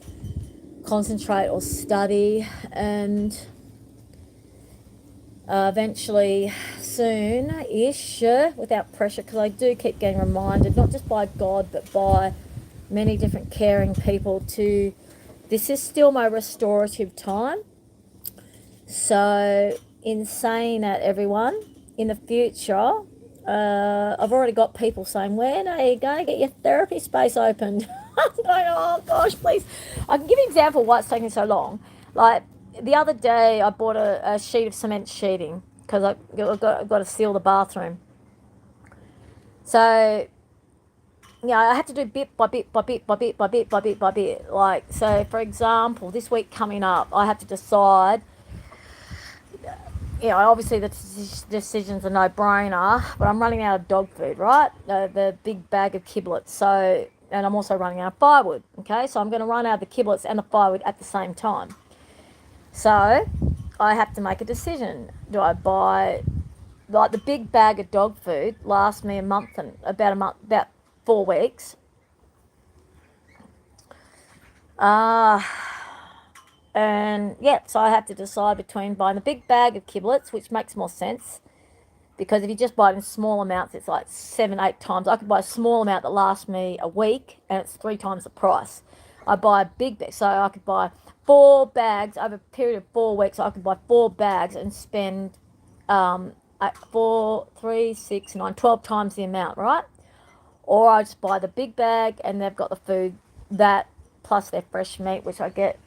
Speaker 1: concentrate or study. And eventually, soon-ish, without pressure, because I do keep getting reminded, not just by God, but by many different caring people, this is still my restorative time. So, in saying that, everyone, in the future, I've already got people saying, when are you going to get your therapy space opened? I'm going, oh gosh, please. I can give you an example of why it's taking so long. Like, the other day, I bought a sheet of cement sheeting because I've got to seal the bathroom. So, I had to do bit by bit by bit by bit by bit by bit by bit. Like, so for example, this week coming up, I have to decide. Obviously the decision's a no-brainer, but I'm running out of dog food, right? The big bag of kiblets. So, and I'm also running out of firewood. Okay, so I'm going to run out of the kiblets and the firewood at the same time. So, I have to make a decision. Do I buy, like, the big bag of dog food lasts me about 4 weeks. And yeah, so I have to decide between buying the big bag of kiblets, which makes more sense, because if you just buy it in small amounts, it's like 7-8 times. I could buy a small amount that lasts me a week, and it's 3 times the price. I buy a big bag, so I could buy 4 bags over a period of 4 weeks. So I could buy 4 bags and spend 4, 3, 6, 9, 12 times the amount, right? Or I just buy the big bag and they've got the food, that plus their fresh meat, which I get.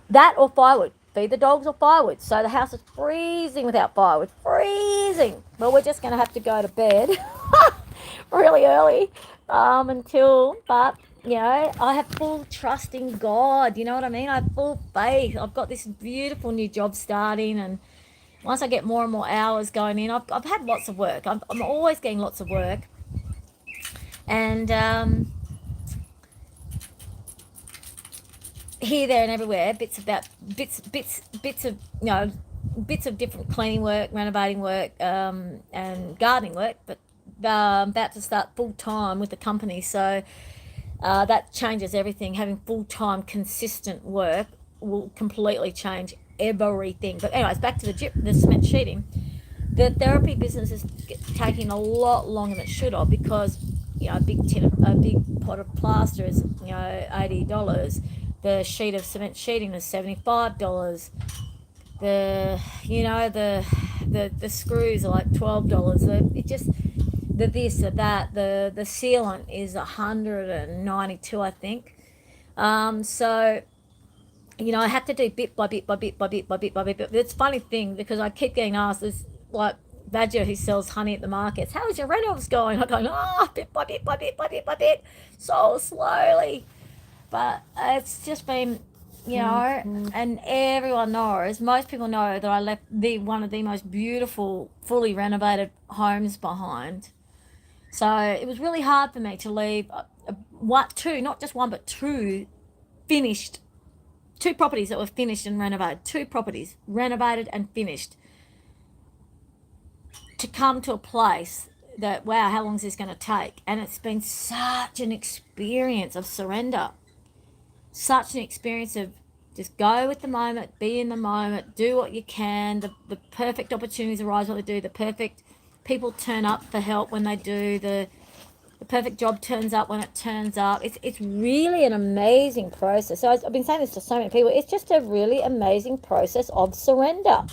Speaker 1: That or firewood. Feed the dogs or firewood. So the house is freezing without firewood. Freezing. Well, we're just going to have to go to bed really early but, I have full trust in God. You know what I mean? I have full faith. I've got this beautiful new job starting, and once I get more and more hours going in, I've had lots of work. I'm always getting lots of work. And here, there, and everywhere, bits of different cleaning work, renovating work, and gardening work. But I'm about to start full time with the company, so that changes everything. Having full time, consistent work will completely change everything. But anyways, back to the cement sheeting. The therapy business is taking a lot longer than it should have, because a big pot of plaster is $80. The sheet of cement sheeting is $75. The screws are like $12. the this, the that, the sealant is 192, I think. So I have to do bit by bit by bit by bit by bit by bit. But it's a funny thing because I keep getting asked this, like Badger who sells honey at the markets, how is your reynolds going? I'm going, bit by bit by bit by bit by bit, so slowly. But it's just been, and everyone knows, most people know that I left one of the most beautiful, fully renovated homes behind. So it was really hard for me to leave two, not just one, but two properties that were finished and renovated, two properties renovated and finished, to come to a place that, wow, how long is this going to take? And it's been such an experience of surrender, such an experience of just go with the moment, be in the moment, do what you can. The perfect opportunities arise when they do. The perfect people turn up for help when they do. The perfect job turns up when it turns up. It's really an amazing process. So I've been saying this to so many people. It's just a really amazing process of surrender.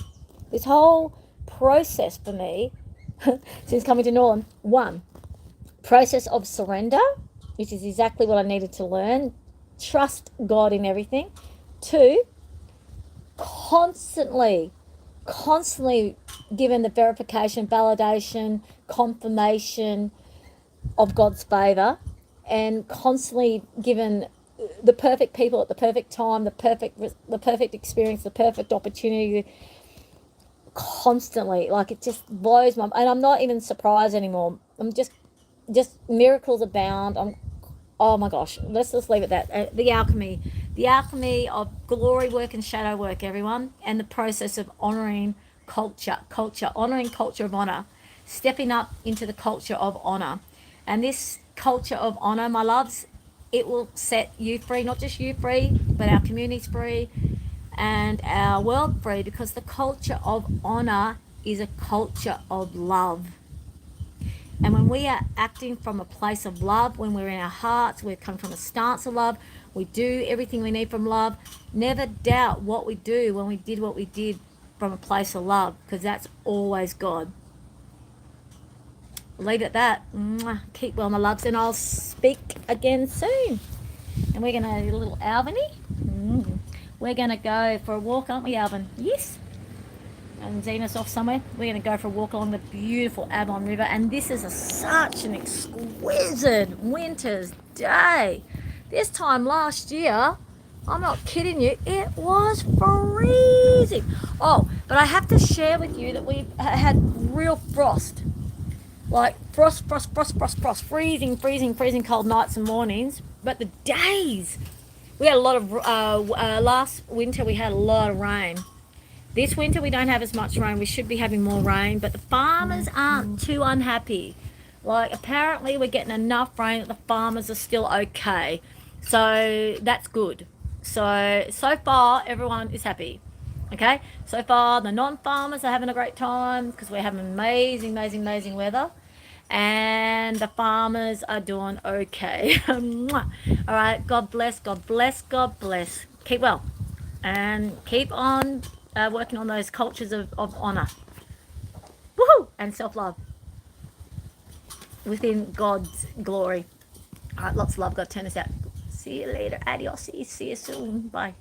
Speaker 1: This whole process for me, since coming to Northern, one, process of surrender, which is exactly what I needed to learn. Trust God in everything. Two, constantly given the verification, validation, confirmation of God's favor, and constantly given the perfect people at the perfect time, the perfect experience, the perfect opportunity, constantly. Like, it just blows my, and I'm not even surprised anymore. I'm just miracles abound. Oh my gosh, let's just leave it at that. The alchemy of glory work and shadow work, everyone, and the process of honoring honoring culture of honor, stepping up into the culture of honor. And this culture of honor, my loves, it will set you free, not just you free, but our communities free and our world free, because the culture of honor is a culture of love. And when we are acting from a place of love, when we're in our hearts, we come from a stance of love, we do everything we need from love. Never doubt what we do when we did what we did from a place of love, because that's always God. Leave it at that. Keep well, my loves, and I'll speak again soon. And we're going to, little Alviny, we're going to go for a walk, aren't we, Alvin? Yes. And Zena's off somewhere. We're going to go for a walk along the beautiful Avon River. And this is such an exquisite winter's day. This time last year, I'm not kidding you, it was freezing. Oh, but I have to share with you that we've had real frost. Like frost, freezing cold nights and mornings. But the days, we had a lot of, last winter we had a lot of rain. This winter we don't have as much rain. We should be having more rain, but the farmers aren't too unhappy. Like, apparently we're getting enough rain that the farmers are still okay. So that's good. So far everyone is happy. Okay? So far the non-farmers are having a great time because we're having amazing weather. And the farmers are doing okay. All right. God bless. Keep well. And keep on working on those cultures of honor. Woohoo! And self-love within God's glory. All right, lots of love. God, turn us out. See you later. Adios. See you soon. Bye.